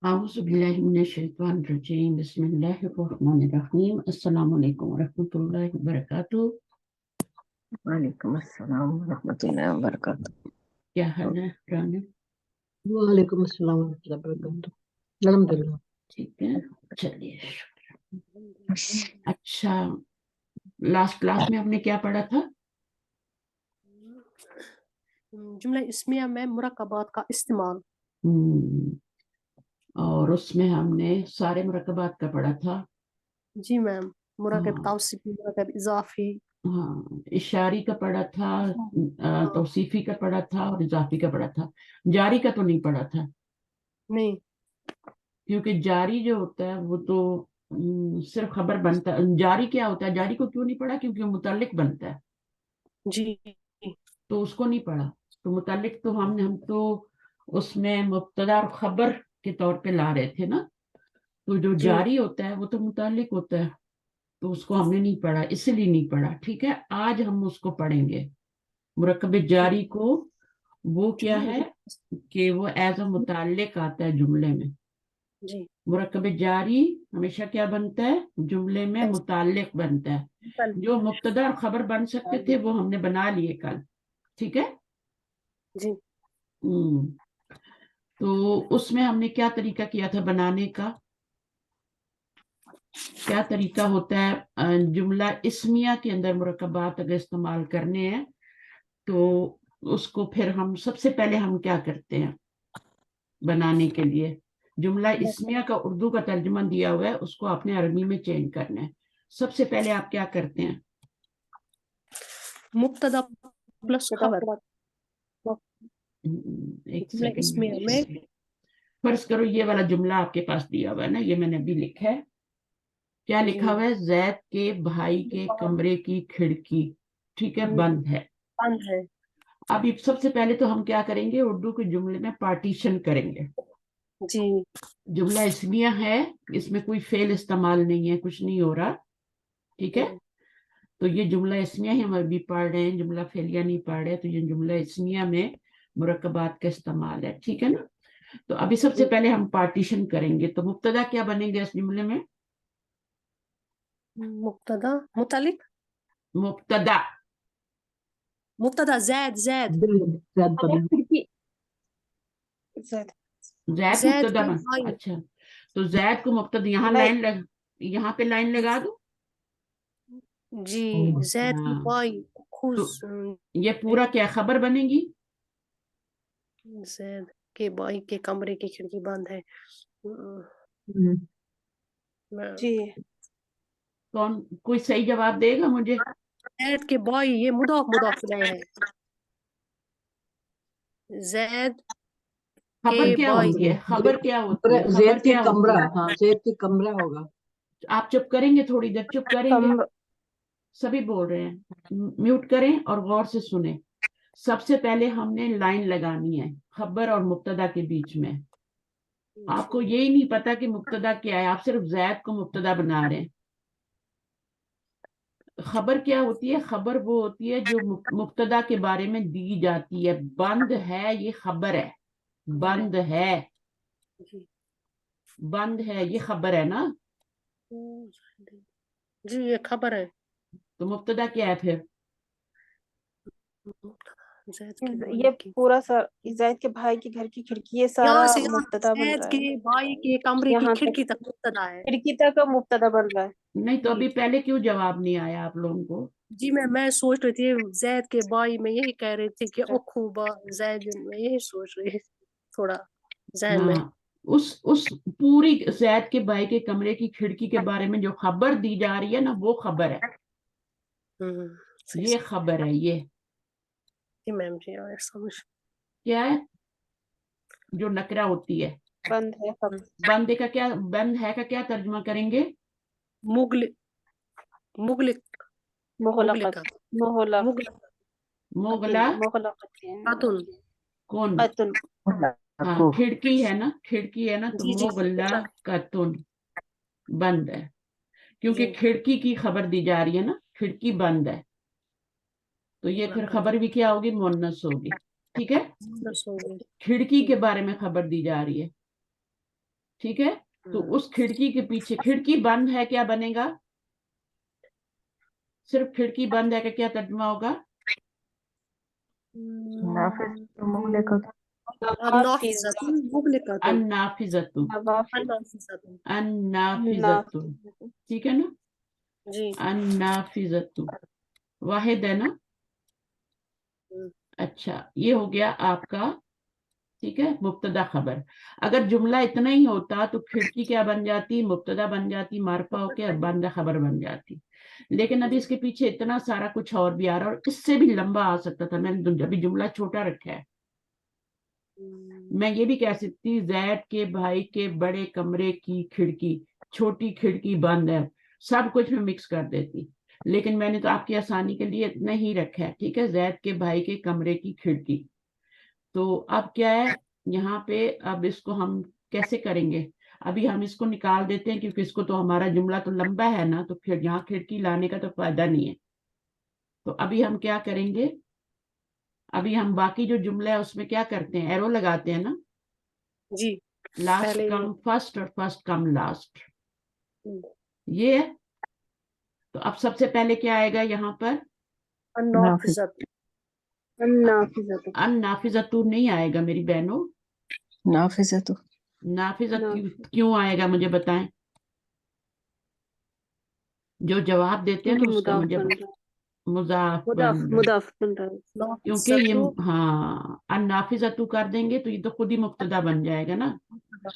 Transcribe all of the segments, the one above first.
أعوذ بالله من الشيطان الرجيم بسم الله الرحمن الرحيم السلام عليكم ورحمة الله وبركاته. وعلیکم السلام ورحمۃ اللہ وبرکاتہ. کیا حال ہے رانا؟ وعلیکم السلام ورحمۃ اللہ وبرکاتہ. الحمد للہ ٹھیک ہے، چلیے اچھا. لاسٹ کلاس میں ہم نے کیا پڑھا تھا؟ جملہ اسمیہ میں مرکبات کا استعمال. اور اس میں ہم نے سارے مرکبات کا پڑھا تھا. جی میم، مرکب ہاں توصیفی، مرکب اضافی. ہاں، اشاری کا پڑھا تھا، توصیفی کا پڑھا تھا اور اضافی کا پڑھا تھا. جاری کا تو نہیں پڑھا تھا نہیں. کیونکہ جاری جو ہوتا ہے وہ تو صرف خبر بنتا ہے. جاری کیا ہوتا ہے؟ جاری کو کیوں نہیں پڑھا؟ کیونکہ وہ متعلق بنتا ہے جی تو اس کو نہیں پڑھا. تو متعلق تو ہم تو اس میں مبتدا اور خبر کے طور پہ لا رہے تھے نا. تو جو جی جاری ہوتا ہے وہ تو متعلق ہوتا ہے، تو اس کو ہم نے نہیں پڑھا، اس لیے نہیں پڑھا. ٹھیک ہے، آج ہم اس کو پڑھیں گے. مرکب جاری کو وہ کیا ہے کہ وہ ایز اے متعلق آتا ہے جملے میں. جی مرکب جاری ہمیشہ کیا بنتا ہے؟ جملے میں متعلق بنتا ہے. جو مبتدا اور خبر بن سکتے تھے وہ ہم نے بنا لیے کل. ٹھیک ہے. جی تو اس میں ہم نے کیا طریقہ کیا تھا بنانے کا؟ کیا طریقہ ہوتا ہے جملہ اسمیہ کے اندر مرکبات اگر استعمال کرنے ہیں تو اس کو پھر ہم سب سے پہلے ہم کیا کرتے ہیں بنانے کے لیے؟ جملہ اسمیہ کا اردو کا ترجمہ دیا ہوا ہے، اس کو اپنے عربی میں چینج کرنا ہے. سب سے پہلے آپ کیا کرتے ہیں؟ مبتدا پلس خبر. ایک جملہ اسمیہ میں سیکنڈ. فرض کرو یہ والا جملہ آپ کے پاس دیا ہوا ہے نا، یہ میں نے ابھی لکھا ہے. کیا لکھا ہوا ہے؟ زید کے بھائی کے کمرے کی کھڑکی ٹھیک ہے بند ہے. بند ہے. اب سب سے پہلے تو ہم کیا کریں گے؟ اردو کے جملے میں پارٹیشن کریں گے. جی جملہ اسمیہ ہے، اس میں کوئی فعل استعمال نہیں ہے، کچھ نہیں ہو رہا. ٹھیک ہے، تو یہ جملہ اسمیہ ہی ہم ابھی پڑھ رہے ہیں، جملہ فعلیہ نہیں پڑھ رہے. تو یہ جملہ اسمیہ میں مرکبات کا استعمال ہے. ٹھیک ہے نا. تو ابھی سب سے پہلے ہم پارٹیشن کریں گے. تو مبتدا کیا بنیں گے اس جملے میں؟ مبتدا متعلق. مبتدا مبتدا زید زید زید مبتدا کے بن. بھائی. اچھا، تو زید کو مبتدا یہاں پہ لائن لگا دوں. جی زید کے ہاں، بھائی تو خوش. یہ پورا کیا خبر بنے گی؟ زید کے بھائی کے کمرے کی کھڑکی بند ہے. جی کون کوئی صحیح جواب دے گا مجھے؟ زید کے بھائی، یہ مضاف الیہ ہے. زید خبر کے کیا بھائی. ہوتی ہے؟ خبر کیا ہوتی ہے؟ خبر زید کی کیا ہوتی کمرہ. ہے؟ ہاں زید کی کمرہ ہوگا. آپ چپ کریں گے؟ تھوڑی دیر چپ کریں گے؟ سبھی بول رہے ہیں، میوٹ کریں اور غور سے سنیں. سب سے پہلے ہم نے لائن لگانی ہے خبر اور مبتدا کے بیچ میں. آپ کو یہی نہیں پتا کہ مبتدا کیا ہے، آپ صرف زید کو مبتدا بنا رہے ہیں. خبر کیا ہوتی ہے؟ خبر وہ ہوتی ہے جو مبتدا کے بارے میں دی جاتی ہے. بند ہے، یہ خبر ہے. بند ہے، بند ہے، یہ خبر ہے نا. جی یہ خبر ہے. تو مبتدا کیا ہے پھر؟ یہ پورا زید کے بھائی کے گھر کی کھڑکی، یہ سارا مبتدا بن زید رہا کے ہے. بھائی کے کمرے کی یہاں کھڑکی تک مبتدا ہے. کھڑکی تک مبتدا بن رہا ہے. نہیں تو ابھی پہلے کیوں جواب نہیں آیا آپ لوگوں کو؟ جی میں سوچ رہی تھی زید کے بھائی میں یہی کہہ رہی تھی کہ اخوبا زید، میں یہی سوچ رہی تھوڑا ذہن میں. ہاں، اس پوری زید کے بھائی کے کمرے کی کھڑکی کے بارے میں جو خبر دی جا رہی ہے نا وہ خبر ہے. یہ خبر ہے. یہ میم جی سمجھ. کیا ہے؟ جو نکرہ ہوتی ہے. بند ہے خبر. بندے کا کیا؟ بند ہے کا کیا ترجمہ کریں گے؟ مغلق. کون؟ ہاں کھڑکی ہے نا، کھڑکی ہے نا. تو مغلقۃ بند ہے، کیونکہ کھڑکی کی خبر دی جا رہی ہے نا. کھڑکی بند ہے تو یہ پھر خبر بھی کیا ہوگی؟ مؤنث ہوگی. ٹھیک ہے، کھڑکی کے بارے میں خبر دی جا رہی ہے. ٹھیک ہے. تو اس کھڑکی کے پیچھے کھڑکی بند ہے, کیا بنے گا؟ صرف کھڑکی بند ہے کہ کیا ترجمہ ہوگا؟ نافذ مغلقۃ. النافذة مغلقة. النافذۃ. النافذة. النافذۃ. ٹھیک ہے نا؟ جی. النافذۃ واحد ہے نا؟ اچھا, یہ ہو گیا آپ کا, ٹھیک ہے, مبتدا خبر. اگر جملہ اتنا ہی ہوتا تو کھڑکی کیا بن جاتی؟ مبتدا بن جاتی, معرفہ ہو کے بندہ خبر بن جاتی. لیکن ابھی اس کے پیچھے اتنا سارا کچھ اور بھی آ رہا, اور اس سے بھی لمبا آ سکتا تھا. میں نے ابھی جملہ چھوٹا رکھا ہے. میں یہ بھی کہہ سکتی زید کے بھائی کے بڑے کمرے کی کھڑکی, چھوٹی کھڑکی بند ہے, سب کچھ میں مکس کر دیتی. لیکن میں نے تو آپ کی آسانی کے لیے اتنا ہی رکھا ہے, ٹھیک ہے, زید کے بھائی کے کمرے کی کھڑکی. تو اب کیا ہے یہاں پہ, اب اس کو ہم کیسے کریں گے؟ ابھی ہم اس کو نکال دیتے ہیں کیونکہ اس کو تو ہمارا جملہ تو لمبا ہے نا, تو پھر یہاں کھڑکی لانے کا تو فائدہ نہیں ہے. تو ابھی ہم کیا کریں گے, ابھی ہم باقی جو جملہ ہے اس میں کیا کرتے ہیں, ایرو لگاتے ہیں نا, جی. لاسٹ پہلے کم فرسٹ اور فرسٹ کم لاسٹ, ہم، یہ ہے. تو اب سب سے پہلے کیا آئے گا یہاں پر؟ النافذة. النافذة. النافذۃ نہیں آئے گا میری بہنوں, نافذۃ. نافذۃ کیوں آئے گا مجھے بتائیں. جو جواب دیتے ہیں نا کیونکہ اس کا مضاف مجھے بن رہا مضاف مضاف بن رہا, مضاف بن رہا ہے. کیونکہ یہ النافذة. ہاں النافذۃ کر دیں گے تو یہ تو خود ہی مبتدا بن جائے گا نا.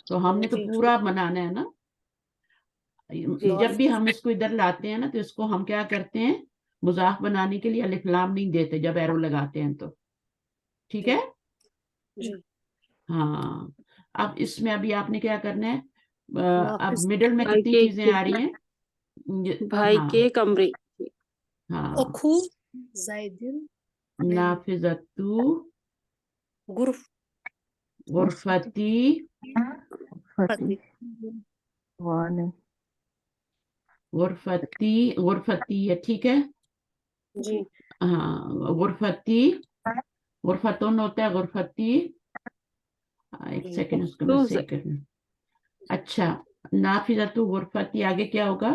تو ہم نے تو جی. پورا بنانا ہے نا. جی جب جی بھی ہم اس کو ادھر لاتے ہیں نا تو اس کو ہم کیا کرتے ہیں, مضاف بنانے کے لیے الف لام نہیں دیتے جب ایرو لگاتے ہیں تو, ٹھیک ہے. جی. ہاں, اب اس میں ابھی آپ نے کیا کرنا ہے, اب نافذ. مڈل میں بھائی کتنی کے چیزیں آ رہی ہیں؟ بھائی ہاں کے کمرے. ہاں, أخو زيد نافذۃ غرف غرفتی فتح. وانے. غرفتی غرفتی ہے, ٹھیک ہے. جی. ہاں غرفتی, غرفتن ہوتا ہے, غرفتی. ایک جی. سیکنڈ اس کو میں صحیح کرنا. اچھا, نافذۃ غرفتی, آگے کیا ہوگا؟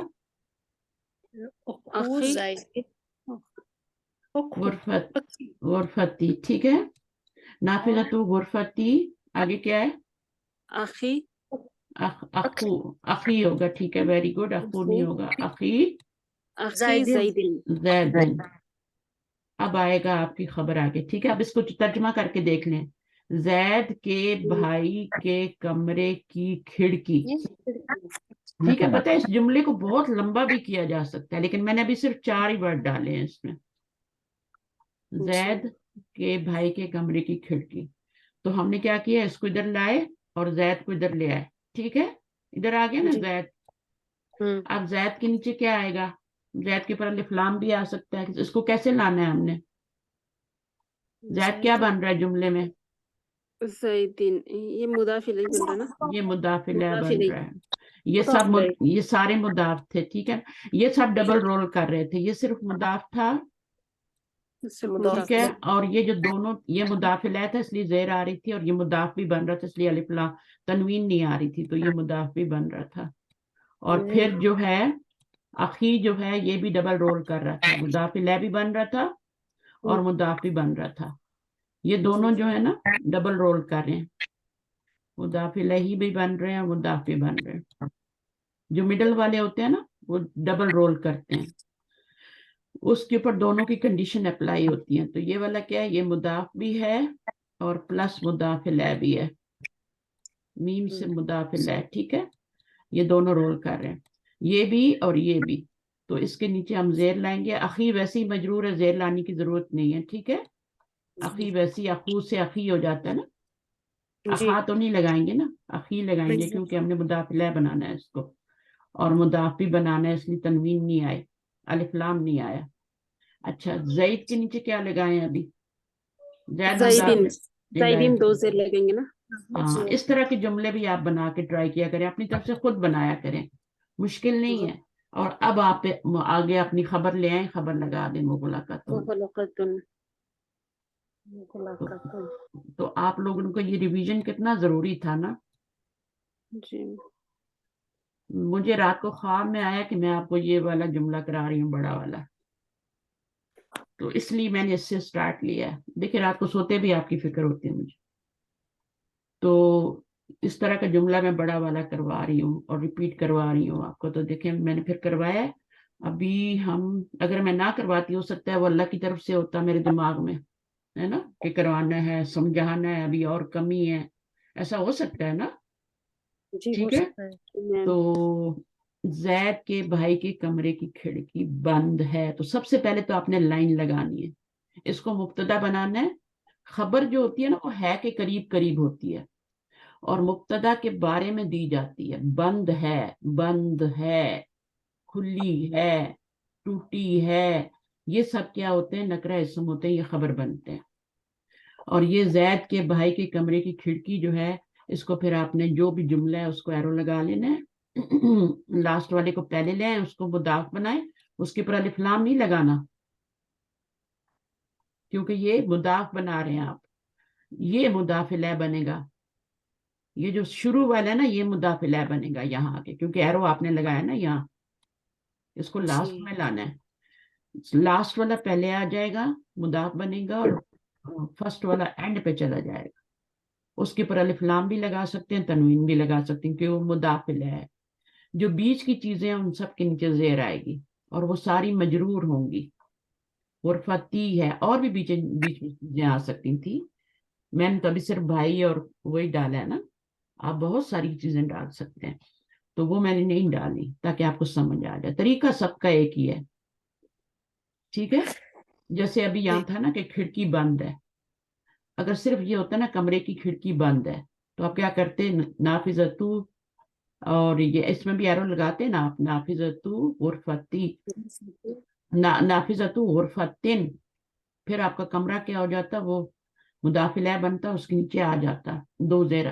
أخو أخي زيد أخو غرفت أخي غرفتی, ٹھیک ہے. نافذۃ غرفتی, آگے کیا ہے؟ أخي اخو, اخی ہوگا, ٹھیک ہے, ویری گڈ. اخو نہیں ہوگا, اخی أخي زيد. زید. اب آئے گا آپ کی خبر آگے, ٹھیک ہے. اب اس کو ترجمہ کر کے دیکھ لیں. زید کے بھائی کے کمرے کی کھڑکی, ٹھیک ہے. پتہ ہے اس جملے کو بہت لمبا بھی کیا جا سکتا ہے, لیکن میں نے ابھی صرف 4 ہی ورڈ ڈالے ہیں اس میں. زید کے بھائی کے کمرے کی کھڑکی. تو ہم نے کیا کیا, اس کو ادھر لائے اور زید کو ادھر لے آئے, ٹھیک ہے. ادھر آ گیا نا جی. زید. ہم، اب زید کے نیچے کیا آئے گا؟ زید کے پر الف لام بھی آ سکتا ہے. اس کو کیسے لانا ہے ہم نے؟ زید کیا بن رہا ہے جملے میں؟ زيدين یہ مضاف الیہ بن رہا نا. یہ مضاف الیہ مضاف بن الیہ. رہا ہے. یہ مضاف سب الیہ. یہ سارے مضاف تھے, ٹھیک ہے. یہ سب ڈبل رول کر رہے تھے, یہ صرف مضاف تھا, صرف مضاف ٹھیک ہے. الیہ. اور یہ جو دونوں, یہ مضاف الیہ تھا اس لیے زیر آ رہی تھی, اور یہ مضاف بھی بن رہا تھا اس لیے الف لام تنوین نہیں آ رہی تھی, تو یہ مضاف بھی بن رہا تھا. اور پھر جو ہے اخی جو ہے یہ بھی ڈبل رول کر رہا تھا, مضاف الیہ بھی بن رہا تھا اور مضاف بھی بن رہا تھا. یہ دونوں جو ہے نا ڈبل رول کر رہے ہیں, مضاف الیہ بھی بن رہے ہیں اور مضاف بھی بن رہے ہیں. جو مڈل والے ہوتے ہیں نا وہ ڈبل رول کرتے ہیں, اس کے اوپر دونوں کی کنڈیشن اپلائی ہوتی ہیں. تو یہ والا کیا ہے, یہ مضاف بھی ہے اور پلس مضاف الیہ بھی ہے, میم سے مضاف الیہ, ٹھیک ہے. یہ دونوں رول کر رہے ہیں, یہ بھی اور یہ بھی. تو اس کے نیچے ہم زیر لائیں گے. اخی ویسے ہی مجرور ہے, زیر لانے کی ضرورت نہیں ہے, ٹھیک ہے. اخی ویسی اخو سے اخی ہو جاتا ہے نا, جی. اخا تو نہیں لگائیں گے نا, اخی لگائیں گے کیونکہ ہم نے مضاف الیہ بنانا ہے اس کو, اور مضاف بھی بنانا ہے, اس لیے تنوین نہیں آئے, الف لام نہیں آیا. اچھا, زید کے نیچے کیا لگائیں ابھی؟ زید مضاف زیدین. زیدین الیہ. دو زیر لگیں گے نا. ہاں, اس طرح کے جملے بھی آپ بنا کے ٹرائی کیا کریں, اپنی طرف سے خود بنایا کریں, مشکل نہیں ہے. اور اب آپ آگے اپنی خبر لے آئیں, خبر لگا دیں مغلقۃ. مغلقۃ. تو آپ لوگوں کو یہ ریویژن کتنا ضروری تھا نا, جی مجھے رات کو خواب میں آیا کہ میں آپ کو یہ والا جملہ کرا رہی ہوں، بڑا والا، تو اس لیے میں نے اس سے سٹارٹ لیا ہے. دیکھیں رات کو سوتے بھی آپ کی فکر ہوتی ہے مجھے، تو اس طرح کا جملہ میں بڑا والا کروا رہی ہوں اور ریپیٹ کروا رہی ہوں آپ کو. تو دیکھیں میں نے پھر کروایا ہے. ابھی اگر میں نہ کرواتی، ہو سکتا ہے وہ اللہ کی طرف سے ہوتا میرے دماغ میں، ہے نا، کہ کروانا ہے، سمجھانا ہے، ابھی اور کمی ہے، ایسا ہو سکتا ہے نا. جی ہو ٹھیک ہے. سکتا ہے. تو زید کے بھائی کے کمرے کی کھڑکی بند ہے، تو سب سے پہلے تو آپ نے لائن لگانی ہے، اس کو مبتدا بنانا ہے. خبر جو ہوتی ہے نا وہ ہے کے قریب قریب ہوتی ہے، اور مبتدا کے بارے میں دی جاتی ہے. بند ہے، کھلی ہے، ٹوٹی ہے، یہ سب کیا ہوتے ہیں؟ نکرہ اسم ہوتے ہیں، یہ خبر بنتے ہیں. اور یہ زید کے بھائی کے کمرے کی کھڑکی جو ہے، اس کو پھر آپ نے جو بھی جملہ ہے اس کو ایرو لگا لینا ہے. لاسٹ والے کو پہلے لے آئیں، اس کو مضاف بنائیں، اس کے اوپر الف لام نہیں لگانا، کیونکہ یہ مضاف بنا رہے ہیں آپ، یہ مضاف الیہ بنے گا. یہ جو شروع والا ہے نا یہ مضاف الیہ بنے گا یہاں آ کے، کیونکہ ایرو آپ نے لگایا نا یہاں، اس کو لاسٹ جی میں لانا ہے. لاسٹ والا پہلے آ جائے گا، مضاف بنے گا، اور فرسٹ والا اینڈ پہ چلا جائے گا. اس کے اوپر الف لام بھی لگا سکتے ہیں، تنوین بھی لگا سکتے ہیں، کہ وہ مضاف الیہ ہے. جو بیچ کی چیزیں ہیں ان سب کے نیچے زیر آئے گی، اور وہ ساری مجرور ہوں گی. غرفتی ہے، اور بھی بیچ میں چیزیں آ سکتی تھی، میں نے تو ابھی صرف بھائی اور وہی ڈالا ہے نا، آپ بہت ساری چیزیں ڈال سکتے ہیں، تو وہ میں نے نہیں ڈالی تاکہ آپ کو سمجھ آ جائے. طریقہ سب کا ایک ہی ہے. ٹھیک ہے. جیسے ابھی یہاں تھا نا کہ کھڑکی بند ہے، اگر صرف یہ ہوتا نا کمرے کی کھڑکی بند ہے، تو آپ کیا کرتے؟ نافذتو، اور یہ اس میں بھی ایرو لگاتے نا آپ، نافذتو غرفتی، نافذتو غرفتن، پھر آپ کا کمرہ کیا ہو جاتا؟ وہ مضاف الیہ بنتا، اس کے نیچے آ جاتا دو زیر،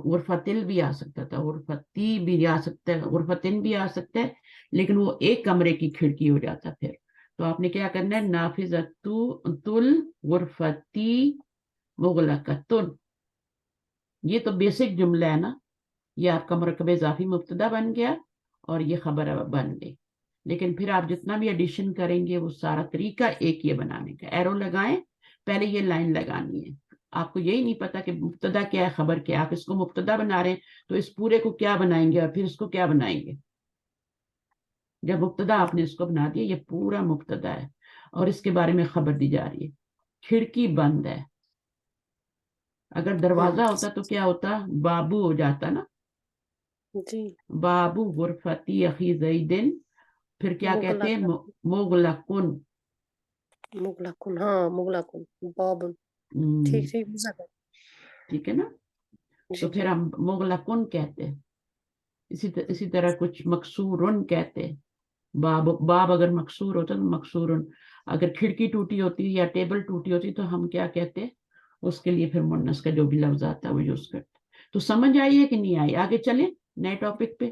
غرفتل بھی آ سکتا تھا، غرفتی بھی آ سکتا ہے، غرفتن بھی آ سکتا ہے، لیکن وہ ایک کمرے کی کھڑکی ہو جاتا. پھر تو آپ نے کیا کرنا ہے؟ نافذتل غرفتی مغلقتن. یہ تو بیسک جملہ ہے نا، یہ آپ کا مرکب اضافی مبتدا بن گیا اور یہ خبر بن گئی. لیکن پھر آپ جتنا بھی ایڈیشن کریں گے وہ سارا طریقہ ایک یہ بنانے کا. ایرو لگائیں، پہلے یہ لائن لگانی ہے. آپ کو یہی نہیں پتا کہ مبتدا کیا ہے، خبر کیا ہے، آپ اس کو مبتدا بنا رہے ہیں تو اس پورے کو کیا بنائیں گے اور پھر اس کو کیا بنائیں گے. جب مبتدا آپ نے اس کو بنا دیا، یہ پورا مبتدا ہے اور اس کے بارے میں خبر دی جا رہی ہے. کھڑکی بند ہے، اگر دروازہ ہوتا تو کیا ہوتا؟ بابو ہو جاتا نا، جی بابو غرفتی اخی زیدن، پھر کیا کہتے ہیں؟ مغلقن. مغلقن، ہاں مغلقن باب. ٹھیک ٹھیک ٹھیک ہے نا. تو پھر ہم مغلقن کہتے ہیں. اسی طرح کچھ مکسورن کہتے ہیں. باب اگر مکسور ہوتا تو مکسورن. اگر کھڑکی ٹوٹی ہوتی یا ٹیبل ٹوٹی ہوتی تو ہم کیا کہتے؟ اس کے لیے پھر مونس کا جو بھی لفظ آتا ہے وہ یوز کرتے. تو سمجھ آئی ہے کہ نہیں آئی؟ آگے چلیں نئے ٹاپک پہ.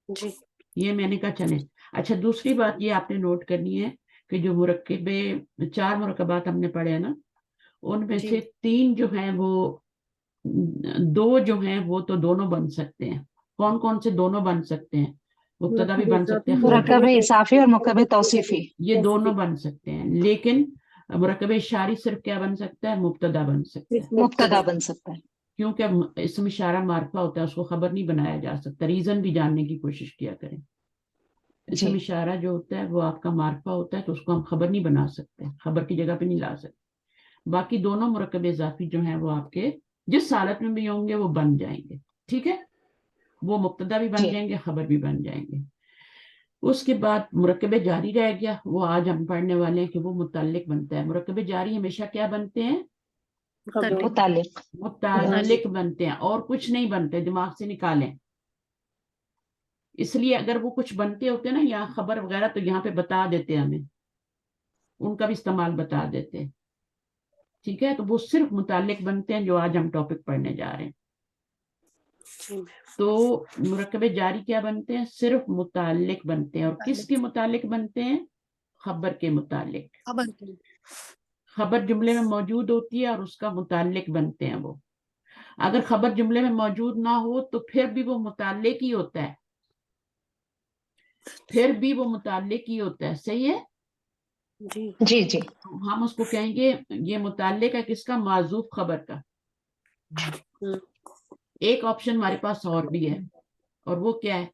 جی یہ میں نے کہا چلیں. اچھا دوسری بات یہ آپ نے نوٹ کرنی ہے کہ جو مرکبے 4 مرکبات ہم نے پڑھے ہیں نا، ان میں جی سے 3 جو ہیں وہ 2 جو ہیں وہ تو دونوں بن سکتے ہیں. کون کون سے دونوں بن سکتے ہیں؟ مبتدا بھی بن سکتے ہیں، خبر بھی. مرکب اضافی اور مرکب توصیفی. یہ دونوں بن سکتے ہیں، لیکن مرکب اشاری صرف کیا بن سکتا ہے؟ مبتدا بن سکتا ہے، مبتدا بن سکتا ہے. کیونکہ اسم اشارہ معرفہ ہوتا ہے، اس کو خبر نہیں بنایا جا سکتا. ریزن بھی جاننے کی کوشش کیا کریں. اسم جی اشارہ جو ہوتا ہے وہ آپ کا معرفہ ہوتا ہے، تو اس کو ہم خبر نہیں بنا سکتے، خبر کی جگہ پہ نہیں لا سکتے. باقی دونوں مرکب اضافی جو ہیں وہ آپ کے جس حالت میں بھی ہوں گے وہ بن جائیں گے. ٹھیک ہے، وہ مبتدا بھی بن جی جائیں گے، خبر بھی بن جائیں گے. اس کے بعد مرکب جاری رہ گیا، وہ آج ہم پڑھنے والے ہیں کہ وہ متعلق بنتا ہے. مرکب جاری ہمیشہ کیا بنتے ہیں؟ متعلق. متعلق بنتے ہیں، اور کچھ نہیں بنتے، دماغ سے نکالیں. اس لیے اگر وہ کچھ بنتے ہوتے نا یہاں خبر وغیرہ تو یہاں پہ بتا دیتے ہمیں، ان کا بھی استعمال بتا دیتے. ٹھیک ہے، تو وہ صرف متعلق بنتے ہیں جو آج ہم ٹاپک پڑھنے جا رہے ہیں. تو مرکب جاری کیا بنتے ہیں؟ صرف متعلق بنتے ہیں. اور کس کے متعلق بنتے ہیں؟ خبر کے متعلق. خبر جملے میں موجود ہوتی ہے اور اس کا متعلق بنتے ہیں وہ. اگر خبر جملے میں موجود نہ ہو تو پھر بھی وہ متعلق ہی ہوتا ہے، پھر بھی وہ متعلق ہی ہوتا ہے. صحیح ہے؟ جی جی جی. ہم اس کو کہیں گے یہ متعلق ہے کس کا؟ معذوف خبر کا. ہوں، ایک آپشن ہمارے پاس اور بھی ہے، اور وہ کیا ہے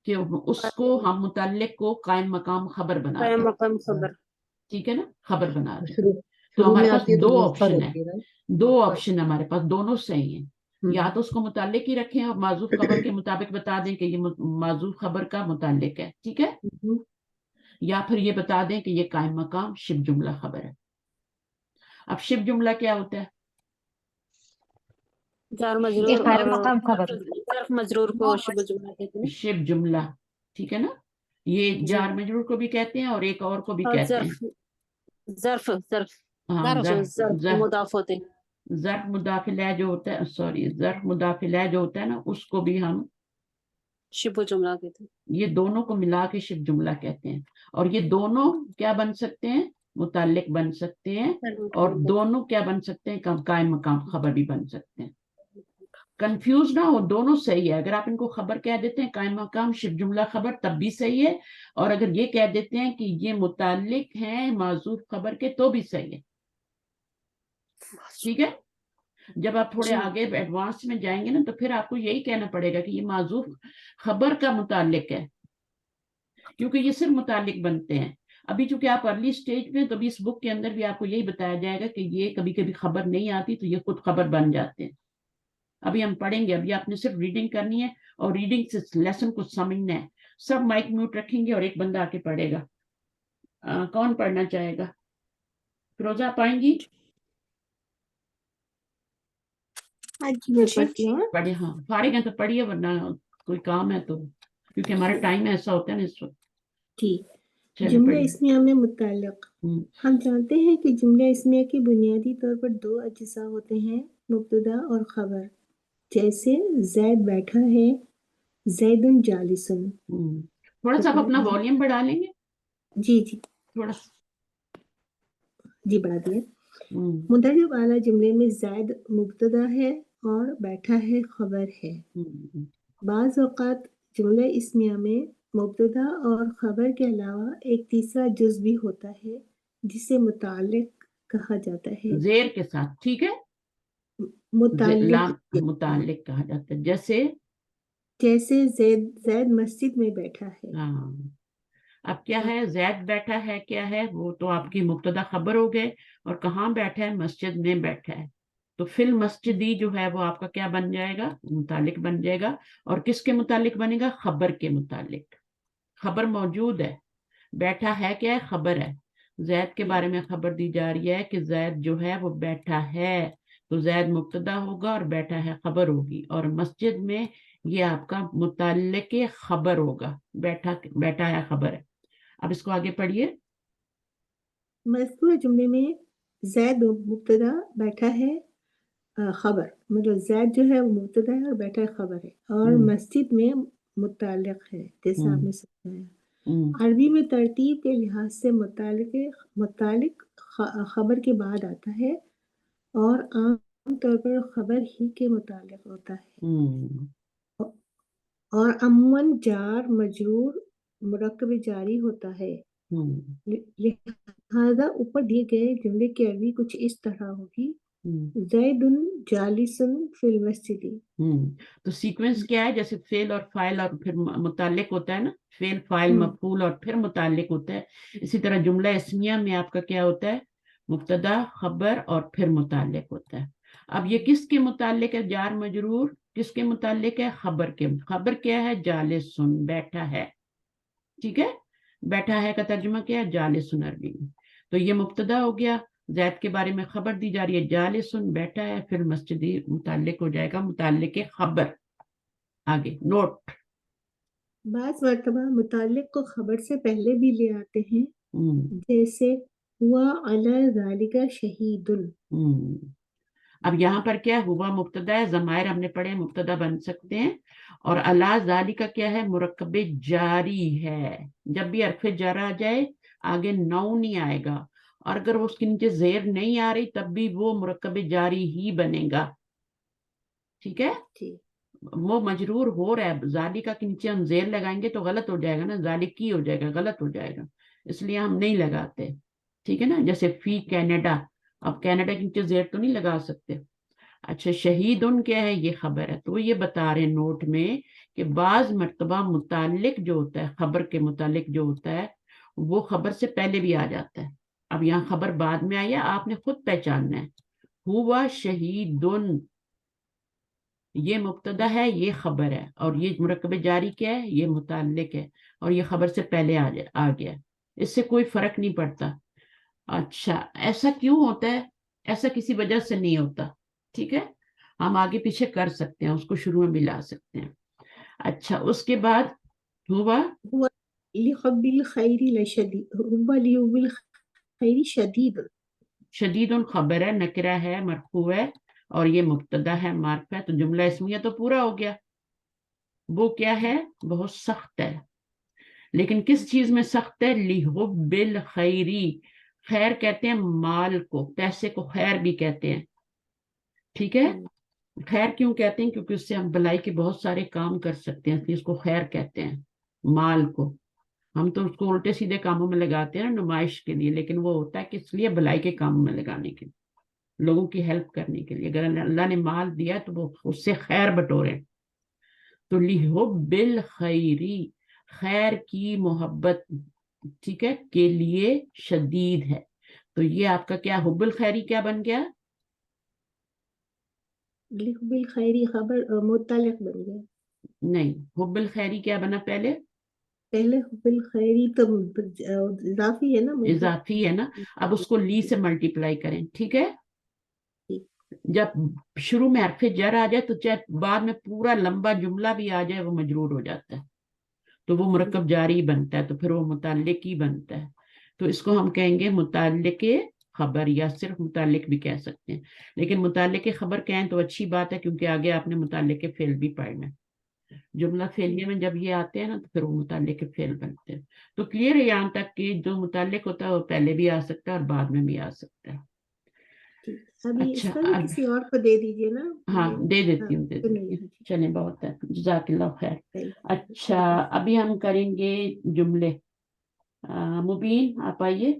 کہ اس کو ہم متعلق کو قائم مقام خبر بنا قائم دیں. مقام خبر. ٹھیک ہے نا، خبر بنا دیں. شروع تو شروع میں ہمارے پاس آتی ہے تو دو مؤخر آپشن ہے، ہوتی ہے دو آپشن ہمارے پاس، دونوں صحیح ہیں. یا تو اس کو متعلق ہی رکھیں اور معذوف خبر کے مطابق بتا دیں کہ یہ معذوف خبر کا متعلق ہے. ٹھیک ہے، یا پھر یہ بتا دیں کہ یہ قائم مقام شبہ جملہ خبر ہے. اب شبہ جملہ کیا ہوتا ہے؟ جار یہ مجرور قائم اور مقام خبر. ظرف مجرور کو شبہ جملہ کہتے ہیں. شبہ جملہ، ٹھیک ہے نا، یہ جی. جار مجرور کو بھی کہتے ہیں اور ایک اور کو بھی اور کہتے ہیں. ظرف ہاں، جو ظرف مضاف ہوتے ہیں. ظرف مضاف الیہ جو ہوتا ہے، سوری، ظرف مضاف الیہ جو ہوتا ہے نا، اس کو بھی ہم شبہ جملہ کہتے ہیں. یہ دونوں کو ملا کے شبہ جملہ کہتے ہیں. اور یہ دونوں کیا بن سکتے ہیں؟ متعلق بن سکتے ہیں، اور دونوں کیا بن سکتے ہیں؟ قائم مقام خبر بھی بن سکتے ہیں. کنفیوز نہ ہو، دونوں صحیح ہے. اگر آپ ان کو خبر کہہ دیتے ہیں، قائم مقام شبہ جملہ خبر، تب بھی صحیح ہے. اور اگر یہ کہہ دیتے ہیں کہ یہ متعلق ہیں معذوف خبر کے، تو بھی صحیح ہے. ٹھیک ہے، جب آپ تھوڑے جی. آگے ایڈوانس میں جائیں گے نا تو پھر آپ کو یہی کہنا پڑے گا کہ یہ معذوف خبر کا متعلق ہے، کیونکہ یہ صرف متعلق بنتے ہیں. ابھی چونکہ آپ ارلی سٹیج میں، تو ابھی اس بک کے اندر بھی آپ کو یہی بتایا جائے گا کہ یہ کبھی کبھی خبر نہیں آتی تو یہ خود خبر بن جاتے ہیں. ابھی ہم پڑھیں گے، ابھی آپ نے صرف ریڈنگ کرنی ہے اور ریڈنگ سے لیسن کو سمجھنا ہے. سب مائک میوٹ رکھیں گے اور ایک بندہ آ کے پڑھے گا. کون پڑھنا چاہے گا؟ فیروزہ آپ آئیں گی؟ ہاں جی میں پڑھتی ہوں. پڑھے، ہاں فارغ ہیں تو پڑھیے، ورنہ کوئی کام ہے تو، کیونکہ ہمارا ٹائم ایسا ہوتا ہے نا اس وقت. ٹھیک. چلے جملہ پڑھیے. اسمیہ میں متعلق. ہم جانتے ہیں کہ جملہ اسمیہ کے بنیادی طور پر دو اجزاء ہوتے ہیں، مبتدا اور خبر. جیسے زید بیٹھا ہے، زید جالسن. تھوڑا سا آپ اپنا والیوم بڑھا لیں گے جی جی تھوڑا. جی بڑھا دیا. مدرب اعلیٰ جملے میں زید مبتدا ہے اور بیٹھا ہے خبر ہے. بعض اوقات جملہ اسمیہ میں مبتدا اور خبر کے علاوہ ایک تیسرا جز بھی ہوتا ہے جسے متعلق کہا جاتا ہے. زیر کے ساتھ، ٹھیک ہے، متعلق متعلق کہا جاتا ہے. جیسے زید مسجد میں بیٹھا ہے. ہاں، اب کیا ہے؟ زید بیٹھا ہے، کیا ہے وہ؟ تو آپ کی مبتدا خبر ہو گئے، اور کہاں بیٹھا ہے؟ مسجد میں بیٹھا ہے. تو فی المسجدی جو ہے وہ آپ کا کیا بن جائے گا؟ متعلق بن جائے گا. اور کس کے متعلق بنے گا؟ خبر کے متعلق. خبر موجود ہے، بیٹھا ہے کیا ہے؟ خبر ہے. زید کے بارے میں خبر دی جا رہی ہے کہ زید جو ہے وہ بیٹھا ہے، تو زید مبتدا ہوگا اور بیٹھا ہے خبر ہوگی. اور مسجد میں یہ آپ کا متعلق خبر ہوگا، بیٹھا ہے خبر ہے. اب اس کو آگے پڑھیے. مذکور جملے میں زید مبتدا، بیٹھا ہے خبر، مطلب زید جو ہے وہ مبتدا ہے اور بیٹھا ہے خبر ہے، اور مسجد میں متعلق ہے جیسا آپ نے سمجھایا. عربی میں ترتیب کے لحاظ سے متعلق خبر کے بعد آتا ہے، اور عام طور پر خبر ہی کے متعلق ہوتا ہے، اور عموماً جار مجرور مرکب جاری ہوتا ہے. لہذا اوپر دیے گئے جملے کی عربی کچھ اس طرح ہوگی: زید جالس فی المسجد. تو سیکوینس کیا ہے؟ جیسے فعل اور فاعل اور پھر متعلق ہوتا ہے نا، فعل فاعل مفعول اور پھر متعلق ہوتا ہے. اسی طرح جملہ اسمیہ میں آپ کا کیا ہوتا ہے؟ مبتدا، خبر اور پھر متعلق ہوتا ہے. اب یہ کس کے متعلق ہے؟ جار مجرور کس کے متعلق ہے؟ خبر کے. خبر کیا ہے؟ جالسن، بیٹھا ہے. ٹھیک ہے، بیٹھا ہے کا ترجمہ کیا ہے؟ جالسن عربی میں. تو یہ مبتدا ہو گیا، زید کے بارے میں خبر دی جا رہی ہے، جالسن بیٹھا ہے، پھر مسجدی متعلق ہو جائے گا، متعلق خبر. آگے نوٹ. بعض مرتبہ متعلق کو خبر سے پہلے بھی لے آتے ہیں، جیسے ہوا علی ذالک شہید. اب یہاں پر کیا ہوا مبتدا ہے، ضمائر ہم نے پڑھے مبتدا بن سکتے ہیں. اور علی ذالک کیا ہے؟ مرکب جاری ہے. جب بھی حرف جر آ جائے آگے نو نہیں آئے گا، اور اگر وہ اس کے نیچے زیر نہیں آ رہی تب بھی وہ مرکب جاری ہی بنے گا. ٹھیک ہے, ٹھیک. وہ مجرور ہو رہا ہے, ذالکہ کے نیچے ہم زیر لگائیں گے تو غلط ہو جائے گا نا, ذالکی ہو جائے گا, غلط ہو جائے گا, اس لیے ہم نہیں لگاتے. ٹھیک ہے نا, جیسے فی کینیڈا, اب کینیڈا کے نیچے زیر تو نہیں لگا سکتے. اچھا, شہیدن کیا ہے, یہ خبر ہے. تو یہ بتا رہے نوٹ میں کہ بعض مرتبہ متعلق جو ہوتا ہے, خبر کے متعلق جو ہوتا ہے, وہ خبر سے پہلے بھی آ جاتا ہے. اب یہاں خبر بعد میں آئی ہے, آپ نے خود پہچاننا ہے. ہوا شہیدن, یہ مبتدا ہے, یہ خبر ہے, اور یہ مرکب جاری کیا ہے, یہ متعلق ہے, اور یہ خبر سے پہلے آ گیا. اس سے کوئی فرق نہیں پڑتا. اچھا, ایسا کیوں ہوتا ہے؟ ایسا کسی وجہ سے نہیں ہوتا. ٹھیک ہے, ہم آگے پیچھے کر سکتے ہیں, اس کو شروع میں ملا سکتے ہیں. اچھا, اس کے بعد ہوا هو لحب الخير لشديد، هو لحب الخير شديد. شدید خبر ہے, نکرہ ہے, مرفوع ہے, اور یہ مبتدا ہے, معرفہ ہے. تو جملہ اسمیہ تو پورا ہو گیا. وہ کیا ہے؟ بہت سخت ہے. لیکن کس چیز میں سخت ہے؟ لحب الخیری, خیر کہتے ہیں مال کو, پیسے کو خیر بھی کہتے ہیں. ٹھیک ہے, خیر کیوں کہتے ہیں؟ کیونکہ اس سے ہم بھلائی کے بہت سارے کام کر سکتے ہیں, اس لیے اس کو خیر کہتے ہیں. مال کو ہم تو اس کو الٹے سیدھے کاموں میں لگاتے ہیں نا, نمائش کے لیے, لیکن وہ ہوتا ہے کہ اس لیے بھلائی کے کاموں میں لگانے کے لیے, لوگوں کی ہیلپ کرنے کے لیے. اگر اللہ نے مال دیا تو وہ اس سے خیر بٹورے. تو لحب الخیری, خیر کی محبت, ٹھیک ہے, کے لیے شدید ہے. تو یہ آپ کا کیا حب الخیری کیا بن گیا؟ لحب الخير خبر متعلق بن گیا. نہیں, حب الخیری کیا بنا پہلے؟ پہلے حب الخير تو اضافی ہے نا, اضافی ہے نا. اب اس کو لی سے ملٹیپلائی کریں. ٹھیک ہے, جب شروع میں حرف جر آ جائے تو چاہے بعد میں پورا لمبا جملہ بھی آ جائے وہ مجرور ہو جاتا ہے, تو وہ مرکب جاری بنتا ہے, تو پھر وہ متعلق ہی بنتا ہے. تو اس کو ہم کہیں گے متعلق خبر, یا صرف متعلق بھی کہہ سکتے ہیں. لیکن متعلق خبر کہیں تو اچھی بات ہے, کیونکہ آگے آپ نے متعلق فعل بھی پڑھنا ہے. جملہ فعلیہ میں جب یہ آتے ہیں نا تو پھر وہ متعلق فعل بنتے ہیں. تو کلیئر ہے یہاں تک کہ جو متعلق ہوتا ہے وہ پہلے بھی آ سکتا ہے اور بعد میں بھی آ سکتا ہے. ابھی اس اچھا, کا بھی کسی اور کو دے دیجئے نا. ہاں دے دیتی ہوں, دے دیتی ہوں. چلیں, بہت ہے, جزاک اللہ خیر. اچھا, ابھی ہم کریں گے جملے. مبین آپ آئیے,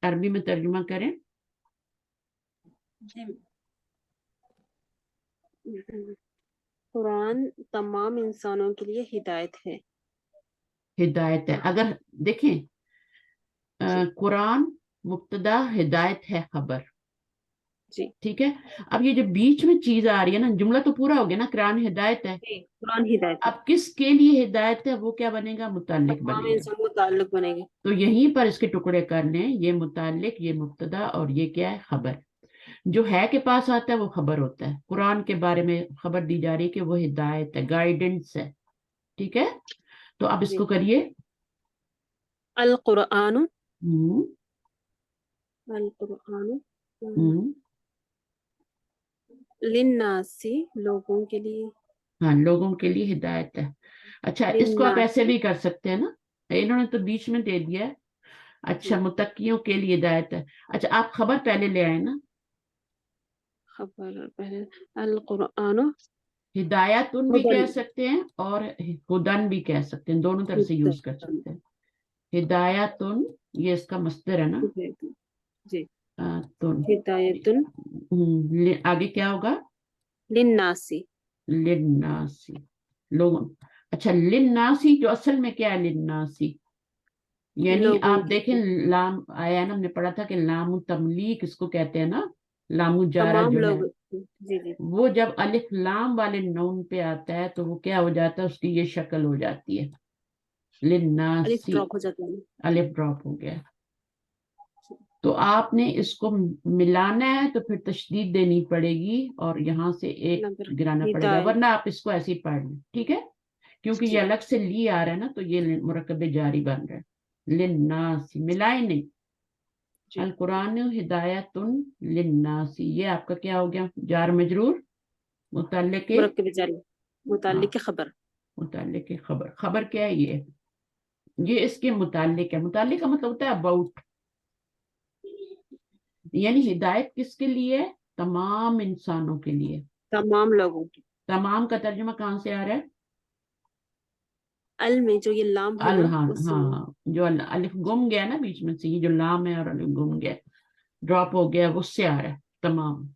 عربی میں ترجمہ کریں. قرآن تمام انسانوں کے لیے ہدایت ہے. ہدایت ہے, اگر دیکھیں قرآن مبتدا, ہدایت ہے خبر. جی, ٹھیک ہے, اب یہ جو بیچ میں چیز آ رہی ہے نا, جملہ تو پورا ہو گیا نا, قرآن ہدایت ہے. قرآن ہدایت ہے, اب کس کے لیے ہدایت ہے, وہ کیا بنے گا؟ متعلق تمام بنے گا. انسان متعلق بنے گے. تو یہیں پر اس کے ٹکڑے کر لیں, یہ متعلق, یہ مبتدا, اور یہ کیا ہے؟ خبر. جو ہے کے پاس آتا ہے وہ خبر ہوتا ہے. قرآن کے بارے میں خبر دی جا رہی ہے کہ وہ ہدایت ہے, گائیڈنس ہے. ٹھیک ہے, تو اب اس کو کریے. القرآن, ہوں, القرآن ہوں, للناسی, لوگوں کے لیے. ہاں, لوگوں کے لیے ہدایت ہے. اچھا, اس کو آپ ایسے بھی کر سکتے ہیں نا, انہوں نے تو بیچ میں دے دیا ہے. اچھا, متقیوں کے لیے ہدایت ہے. اچھا, آپ خبر پہلے لے آئے نا, خبر پہلے. القرآن ہدایتن بھی کہہ سکتے ہیں اور ہدن بھی کہہ سکتے ہیں, دونوں طرح سے یوز کر سکتے ہیں. ہدایتن, یہ اس کا مصدر ہے نا. جی, تن, ہدایتن آگے کیا ہوگا؟ للناسی, للناسی, لوگوں. اچھا, للناسی جو اصل میں کیا ہے؟ للناسی یعنی لوگوں آپ دیکھیں لام آیا نا, ہم نے پڑھا تھا کہ لام تملیک اس کو کہتے ہیں نا, لام جارہ تمام جو ہے, لوگ. جی جی, وہ جب الف لام والے نون پہ آتا ہے تو وہ کیا ہو جاتا ہے؟ اس کی یہ شکل ہو جاتی ہے, الف للناسی, ڈراپ ہو جاتا ہے. الف ڈراپ ہو گیا. تو آپ نے اس کو ملانا ہے تو پھر تشدید دینی پڑے گی اور یہاں سے ایک گرانا پڑے گا, ورنہ آپ اس کو ایسے ہی پڑھ لیں. ٹھیک ہے, کیونکہ یہ الگ سے لی آ رہا ہے نا, تو یہ مرکب جاری بن رہا ہے. للناس, ملائے نہیں. القرآن ہدایت للناس, یہ آپ کا کیا ہو گیا؟ جار مجرور, متعلق, مرکب جاری, متعلق خبر. متعلق خبر. خبر کیا ہے؟ یہ یہ اس کے متعلق ہے. متعلق کا مطلب ہوتا ہے اباؤٹ، یعنی ہدایت کس کے لیے؟ تمام انسانوں کے لیے. تمام لوگوں کی. تمام کا ترجمہ کہاں سے آ رہا ہے؟ ال میں جو یہ لام ہے نا ہاں اس ہاں، جو الف گم گیا نا بیچ میں سے، یہ جو لام ہے اور الف گم گیا، ڈراپ ہو گیا، اس سے آ رہا ہے تمام.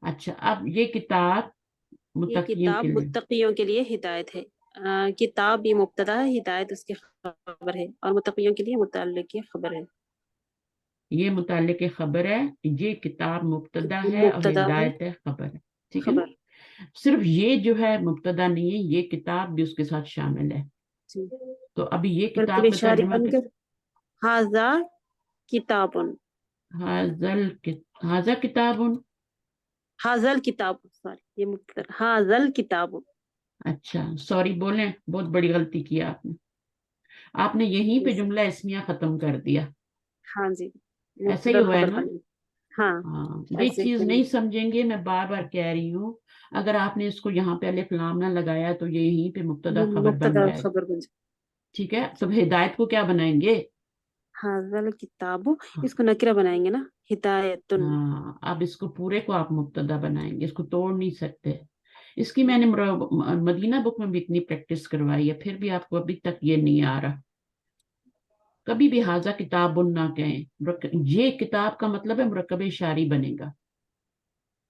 اچھا، اب یہ کتاب یہ متقیوں کتاب کے لیے. متقیوں کے لیے ہدایت ہے. کتاب یہ مبتدا ہے، ہدایت اس کی خبر ہے، اور متقیوں کے لیے متعلق کی خبر ہے. یہ متعلق خبر ہے، یہ کتاب مبتدا ہے اور مبتدا ہے، ہدایت ہے خبر ہے. ٹھیک ہے نا؟ خبر. صرف یہ جو ہے مبتدا نہیں ہے، یہ کتاب بھی اس کے ساتھ شامل ہے. جی. تو ابھی یہ ترتیب کتاب کا اشاری ترجمہ بن کر ھذا کتاب، ھذا کتاب. ھذا الکتاب، سوری یہ مبتدا، ھذا الکتاب. اچھا سوری، بولیں، بہت بڑی غلطی کی آپ نے یہیں پہ جملہ اسمیہ ختم کر دیا. ہاں جی، ایسا ہی مبتدا ہوا ہے خبر نا؟ بنی. ہاں ہاں، یہ ایسے چیز ہی. نہیں سمجھیں گے، میں بار بار کہہ رہی ہوں. اگر آپ نے اس کو یہاں پہ الف لام نہ لگایا تو یہ یہیں پہ مبتدا خبر بن مبتدا جائے. خبر بن جائے. ٹھیک ہے، تو ہدایت کو کیا بنائیں گے؟ ھذا الکتاب، اس کو نکرہ بنائیں گے نا، ہدایت. ہاں، اب اس کو پورے کو آپ مبتدا بنائیں گے، اس کو توڑ نہیں سکتے. اس کی میں نے مدینہ بک میں بھی اتنی پریکٹس کروائی ہے، پھر بھی آپ کو ابھی تک یہ نہیں آ رہا. کبھی بھی ھذا کتاب نہ کہیں. یہ کتاب کا مطلب ہے مرکب اشاری بنے گا.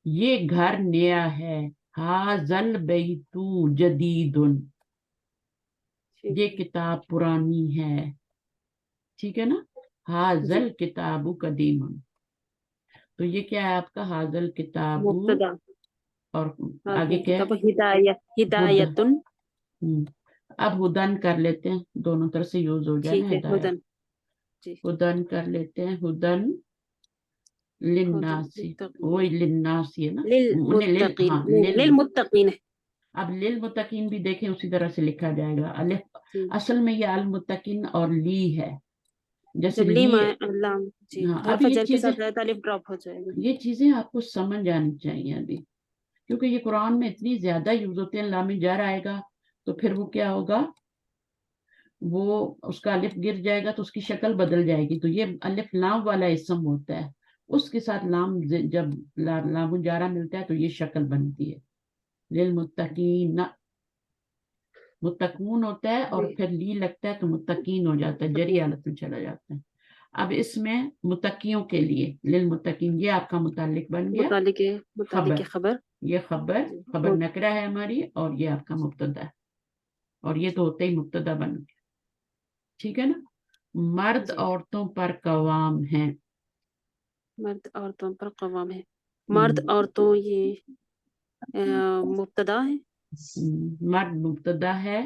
یہ گھر نیا ہے، ھذا البیت جدید، یہ کتاب پرانی ہے. ٹھیک ہے نا؟ ھذا جی. الکتاب قدیم. تو یہ کیا ہے آپ کا؟ ھذا الکتاب. مبتدا. اور ھذا آگے کیا ہے؟ الکتاب ہدایت، ہدایت. اب ہدن کر لیتے ہیں، دونوں طرف سے یوز ہو جائے نا ٹھیک ہے، ہدایت. ہدن. جی. ہدن کر لیتے ہیں، ہدن للناس. وہی للناس ہے نا؟ للمتقین، ہاں للمتقین ہے. اب للمتقین بھی دیکھیں اسی طرح سے لکھا جائے گا. الف جی. اصل میں یہ المتقین اور لی ہے، جیسے جب لی لی. لام، جی، ہاں، اب حرف یہ جر کے چیزیں، ساتھ رہتا الف ڈراپ ہو جائے گا. یہ چیزیں آپ کو سمجھ آنی چاہیے ابھی، کیونکہ یہ قرآن میں اتنی زیادہ یوز ہوتے ہیں. لام جر آئے گا تو پھر وہ کیا ہوگا؟ وہ اس کا الف گر جائے گا تو اس کی شکل بدل جائے گی. تو یہ الف لام والا اسم ہوتا ہے، اس کے ساتھ لام جب لام جارہ ملتا ہے تو یہ شکل بنتی ہے. للمتقین، متقون ہوتا ہے اور پھر لی لگتا ہے تو متقین ہو جاتا ہے، جری حالت میں چلا جاتا ہے. اب اس میں متقیوں کے لیے للمتقین، یہ آپ کا متعلق بن گیا. متعلق خبر. یہ خبر جی. نکرہ ہے ہماری، اور یہ آپ کا مبتدا ہے، اور یہ تو ہوتے ہی مبتدا بن گیا. ٹھیک ہے نا؟ مرد جی. عورتوں پر قوام ہیں. مرد عورتوں پر قوام ہے. مرد عورتوں یہ مبتدا ہے. مرد مبتدا ہے،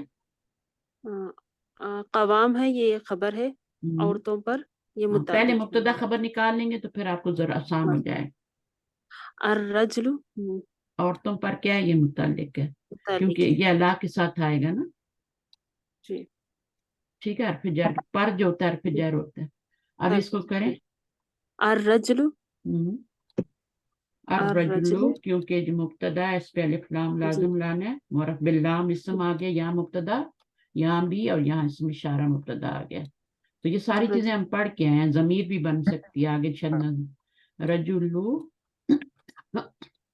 قوام ہے یہ خبر ہے، ہم، عورتوں پر یہ پہلے متعلق ہے. مبتدا خبر نکال لیں گے تو پھر آپ کو ذرا آسان ہو جائے. الرجل عورتوں پر کیا ہے؟ یہ متعلق ہے، متعلق کیونکہ ہے. یہ اللہ کے ساتھ آئے گا نا. جی. ٹھیک ہے، حرف جر پر جو ہوتا ہے حرف جر ہوتا ہے. اب اس کو کریں الرجل، الرجل، الرجل. کیونکہ جو مبتدا ہے اس پہ الف لام جی. لازم لانا ہے. معرف باللام اسم آ گیا، یہاں مبتدا، یہاں بھی، اور یہاں اسم اشارہ مبتدا آ گیا. تو یہ ساری چیزیں ہم پڑھ کے آئے ہیں. ضمیر بھی بن سکتی ہے آگے چلنا. رجلو،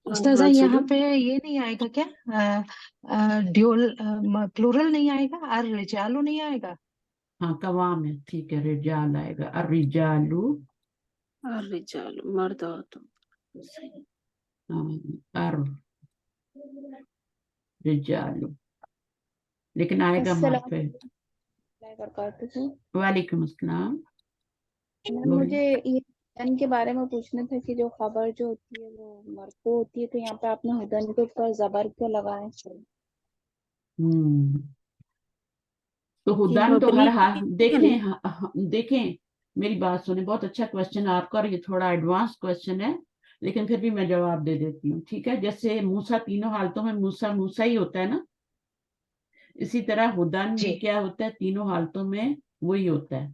استاذہ یہاں پہ یہ نہیں آئے گا کیا؟ ڈیول پلورل نہیں آئے گا؟ الرجالو نہیں آئے گا؟ ہاں قوام ہے، ٹھیک ہے، رجال آئے گا. الرجالو، الرجال مرد عورتوں. الرجالو، لیکن آئے گا السلام پہ. علیکم وبرکاتہ. وعلیکم السلام. میم مجھے یہ ہدن کے بارے میں پوچھنا تھا کہ جو خبر جو ہوتی ہے وہ مرفوع ہوتی ہے، تو یہاں پہ آپ نے ہدن کے اوپر زبر کیوں لگائے؟ تو ہدن تو مبنی ہر حال ہے نا. دیکھیں میری بات سنیں، بہت اچھا کوشچن ہے آپ کا، اور یہ تھوڑا ایڈوانس کوشچن ہے، لیکن پھر بھی میں جواب دے دیتی ہوں. ٹھیک ہے، جیسے موسیٰ تینوں حالتوں میں موسیٰ ہی ہوتا ہے نا، اسی طرح ہدن بھی کیا ہوتا ہے؟ تینوں حالتوں میں وہی ہوتا ہے،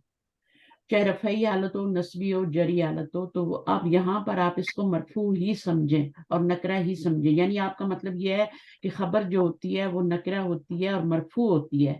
چاہے رفعی حالت ہو، نصبی ہو، جری حالت ہو. تو اب یہاں پر آپ اس کو مرفوع ہی سمجھیں اور نکرہ ہی سمجھیں. یعنی آپ کا مطلب یہ ہے کہ خبر جو ہوتی ہے وہ نکرہ ہوتی ہے اور مرفوع ہوتی ہے.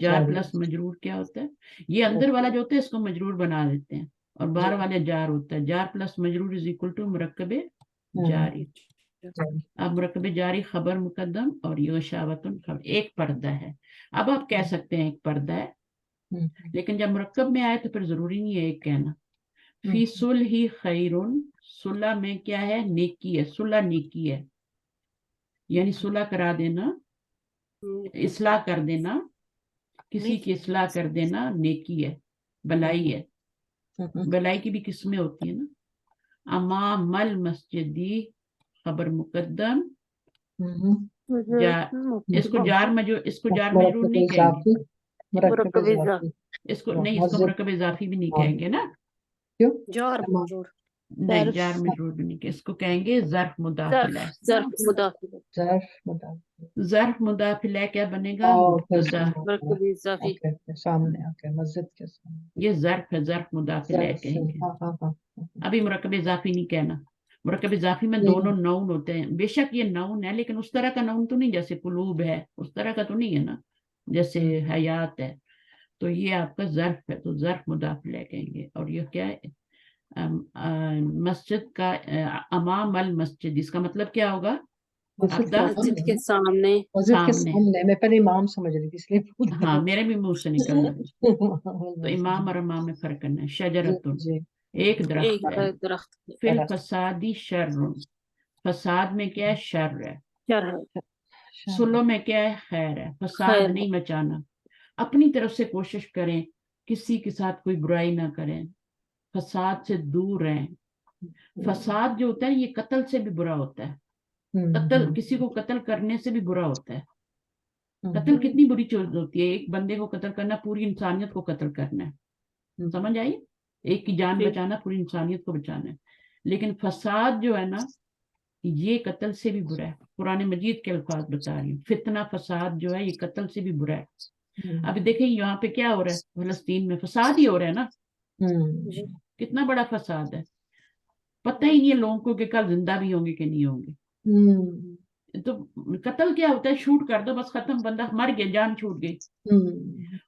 جار پلس مجرور کیا ہوتا ہے؟ یہ اندر والا جو ہوتا ہے اس کو مجرور بنا دیتے ہیں اور باہر والے جار ہوتا ہے. جار پلس مجرور از اکول ٹو مرکب جاری. اب مرکب جاری خبر مقدم اور یوشاوتن خبر. ایک پردہ ہے. اب آپ کہہ سکتے ہیں ایک پردہ ہے, لیکن جب مرکب میں آئے تو پھر ضروری نہیں ہے ایک کہنا. فی صلح خیرن, صلح میں کیا ہے؟ نیکی ہے. صلح نیکی ہے, یعنی صلح کرا دینا, اصلاح کر دینا, کسی کی اصلاح کر دینا نیکی ہے, بلائی ہے. بلائی کی بھی قسمیں ہوتی ہیں نا. امام المسجدی خبر مقدم, اس کو جار مجرور نہیں کہیں گے, مرکب اضافی. اس کو نہیں, اس کو مرکب اضافی بھی نہیں کہیں گے نا. جار مجرور. نہیں, جار مجرور بھی نہیں, اس کو کہیں گے ظرف مداخلہ. ظرف مداخلہ. ظرف مداخلہ کیا بنے گا؟ مبتدا. مرکب اضافی. سامنے مسجد کے سامنے یہ ظرف ہے, ظرف مداخلہ کہیں گے. ابھی مرکب اضافی نہیں کہنا. مرکب اضافی میں دونوں نون ہوتے ہیں. بے شک یہ نون ہے, لیکن اس طرح کا نون تو نہیں جیسے قلوب ہے, اس طرح کا تو نہیں ہے نا, جیسے حیات ہے. تو یہ آپ کا ظرف ہے, تو ظرف مداخلہ کہیں گے. اور یہ کیا ہے؟ مسجد کا امام المسجد, اس کا مطلب کیا ہوگا؟ مسجد کے سامنے. میں پہلے امام سمجھ رہی تھی اس لیے. ہاں, میرے بھی منہ سے نکل رہا ہے. تو امام اور امام میں فرق کرنا ہے. شجرتن, ایک درخت ہے. درخت. فی الفسادی شر, فساد میں کیا ہے؟ شر ہے. صلح میں کیا ہے؟ خیر ہے. فساد نہیں مچانا. اپنی طرف سے کوشش کریں, کسی کے ساتھ کوئی برائی نہ کریں, فساد سے دور رہیں. فساد جو ہوتا ہے یہ قتل سے بھی برا ہوتا ہے. قتل, کسی کو قتل کرنے سے بھی برا ہوتا ہے. قتل کتنی بری چیز ہوتی ہے. ایک بندے کو قتل کرنا پوری انسانیت کو قتل کرنا ہے. سمجھ آئی؟ ایک کی جان بچانا پوری انسانیت کو بچانا ہے. لیکن فساد جو ہے نا, یہ قتل سے بھی برا ہے. قرآن مجید کے الفاظ بتا رہی ہوں. فتنہ فساد جو ہے یہ قتل سے بھی برا ہے. ابھی دیکھیں یہاں پہ کیا ہو رہا ہے؟ فلسطین میں فساد ہی ہو رہا ہے نا. کتنا بڑا فساد ہے. پتہ ہی نہیں ہے لوگوں کو کہ کل زندہ بھی ہوں گے کہ نہیں ہوں گے. تو قتل کیا ہوتا ہے؟ شوٹ کر دو بس, ختم, بندہ مر گیا, جان چھوٹ گئی.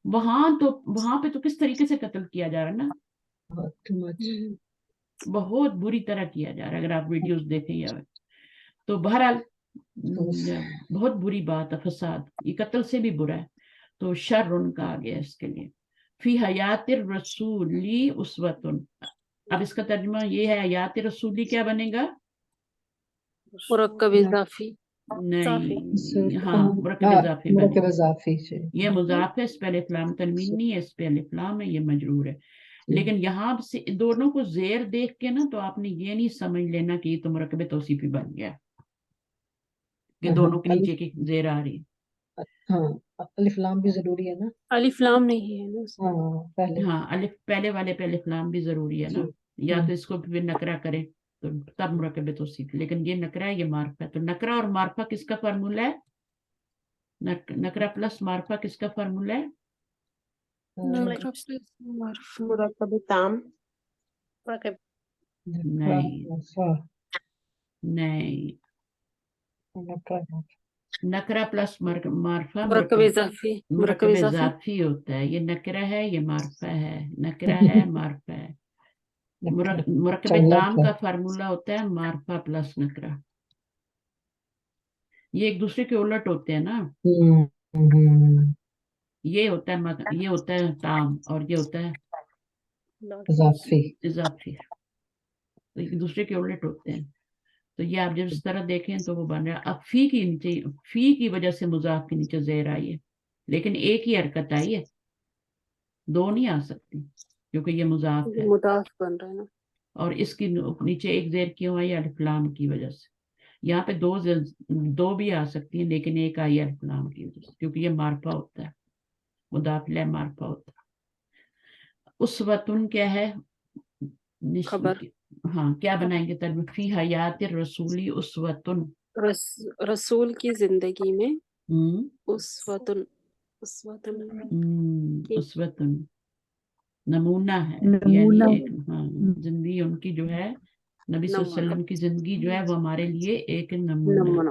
وہاں پہ تو کس طریقے سے قتل کیا جا رہا ہے نا, بہت بری طرح کیا جا رہا ہے. اگر آپ ویڈیوز دیکھیں یا تو بہرحال بہت بری بات ہے فساد, یہ قتل سے بھی برا ہے. تو شر ان کا آ گیا اس کے لیے. فی حیات الرسولی اسوتن. اب اس کا ترجمہ یہ ہے, حیات رسولی کیا بنے گا؟ مرکب اضافی. نہیں, ہاں مرکب اضافی بنے. یہ مضاف ہے, اس پہ الف لام تنوین نہیں ہے, اس پہ الف لام ہے, یہ مجرور ہے. لیکن یہاں سے دونوں کو زیر دیکھ کے نا, تو آپ نے یہ نہیں سمجھ لینا کہ یہ تو مرکب توصیفی بن گیا کہ دونوں کے نیچے کی زیر آ رہی. الف لام بھی ضروری ہے نا. الف لام نہیں ہے نا. ہاں, الف پہلے والے پہ الف لام بھی ضروری ہے نا. یا تو اس کو پھر نکرہ کریں تو تب مرکب توصیف. لیکن یہ نکرہ ہے, یہ معرفہ ہے. تو نکرہ اور معرفہ کس کا فارمولہ ہے؟ نکرہ پلس معرفہ کس کا فارمولہ ہے؟ مرکب تام. نہیں, نکرہ پلس معرفہ مرکب اضافی. مرکب اضافی ہوتا ہے. یہ نکرہ ہے, یہ معرفہ ہے. نکرہ ہے, معرفہ ہے. مرکب تام کا فارمولہ ہوتا ہے معرفہ پلس نکرہ. یہ ایک دوسرے کے الٹ ہوتے ہیں نا. یہ ہوتا ہے تام, اور یہ ہوتا ہے اضافی. تو ایک دوسرے کے الٹ ہوتے ہیں. تو یہ آپ جب اس طرح دیکھیں تو وہ بن رہا ہے. اب فی کی نیچے, فی کی وجہ سے مضاف کے نیچے زیر آئی ہے, لیکن ایک ہی حرکت آئی ہے, دو نہیں آ سکتی کیونکہ یہ مضاف ہے. مضاف بن رہا ہے نا. اور اس کی نیچے ایک زیر کیوں آئی؟ الف لام کی وجہ سے. یہاں پہ دو بھی آ سکتی ہیں, لیکن ایک آئی الف لام کی وجہ سے, کیونکہ یہ معرفہ ہوتا ہے, مداخلہ معرفہ ہوتا ہے. اسوتن کیا ہے؟ خبر. ہاں, کیا بنائیں گے ترجمہ؟ فی حیات الرسولی اسوتن. رسول کی زندگی میں اسوتن. اسوتن نمونہ ہے, یعنی ایک زندگی ان کی جو ہے, نبی صلی اللہ علیہ وسلم کی زندگی جو ہے وہ ہمارے لیے ایک نمونہ.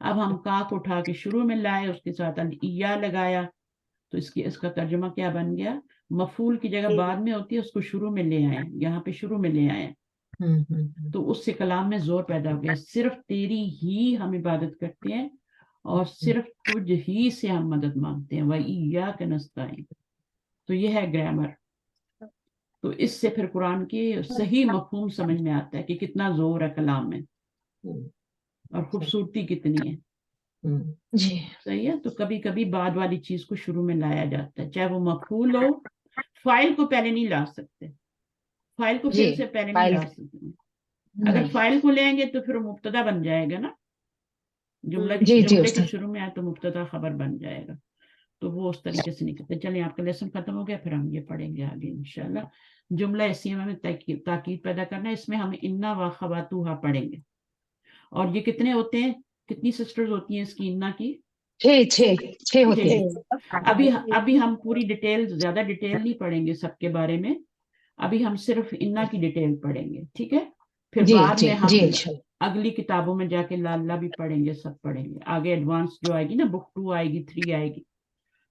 اب ہم کاف اٹھا کے شروع میں لائے, اس کے ساتھ یا لگایا, تو اس کا ترجمہ کیا بن گیا؟ مفعول کی جگہ بعد میں ہوتی ہے, اس کو شروع میں لے آئے, یہاں پہ شروع میں لے آئے, تو اس سے کلام میں زور پیدا ہو گیا. صرف تیری ہی ہم عبادت کرتے ہیں اور صرف تجھ ہی سے ہم مدد مانگتے ہیں. وَإِيَّاكَ نَسْتَعِينُ. تو یہ ہے گرامر. تو اس سے پھر قرآن کی صحیح مفہوم سمجھ میں آتا ہے کہ کتنا زور ہے کلام میں اور خوبصورتی کتنی ہے. جی صحیح ہے. تو کبھی کبھی بعد والی چیز کو شروع میں لایا جاتا ہے, چاہے وہ مفعول ہو. فائل کو پہلے نہیں لا سکتے, فائل کو جی پھر سے پہلے نہیں فائل لا سکتے. اگر فائل کو لیں گے تو پھر مبتدا بن جائے گا نا, جی جملے جی کے استاد شروع میں آئے تو مبتدا خبر بن جائے گا. تو وہ اس طریقے سے نہیں کرتے. چلیں آپ کا لیسن ختم ہو گیا, پھر ہم یہ پڑھیں گے آگے انشاءاللہ. جملہ اسمیہ میں تاکید پیدا کرنا ہے. اس میں ہم انا و خواتوہا پڑھیں گے. اور یہ کتنے ہوتے ہیں, کتنی سسٹرز ہوتی ہیں اس کی انا کی؟ 6 ہوتی ہیں. ابھی ہم پوری ڈیٹیل, زیادہ ڈیٹیل نہیں پڑھیں گے سب کے بارے میں. ابھی ہم صرف انا کی ڈیٹیل پڑھیں گے, ٹھیک ہے. پھر جی بعد جی میں ہم جی انشاءاللہ. اگلی کتابوں میں جا کے لاللہ بھی پڑھیں گے, سب پڑھیں گے. آگے ایڈوانس جو آئے گی نا, بک 2 آئے گی, 3 آئے گی,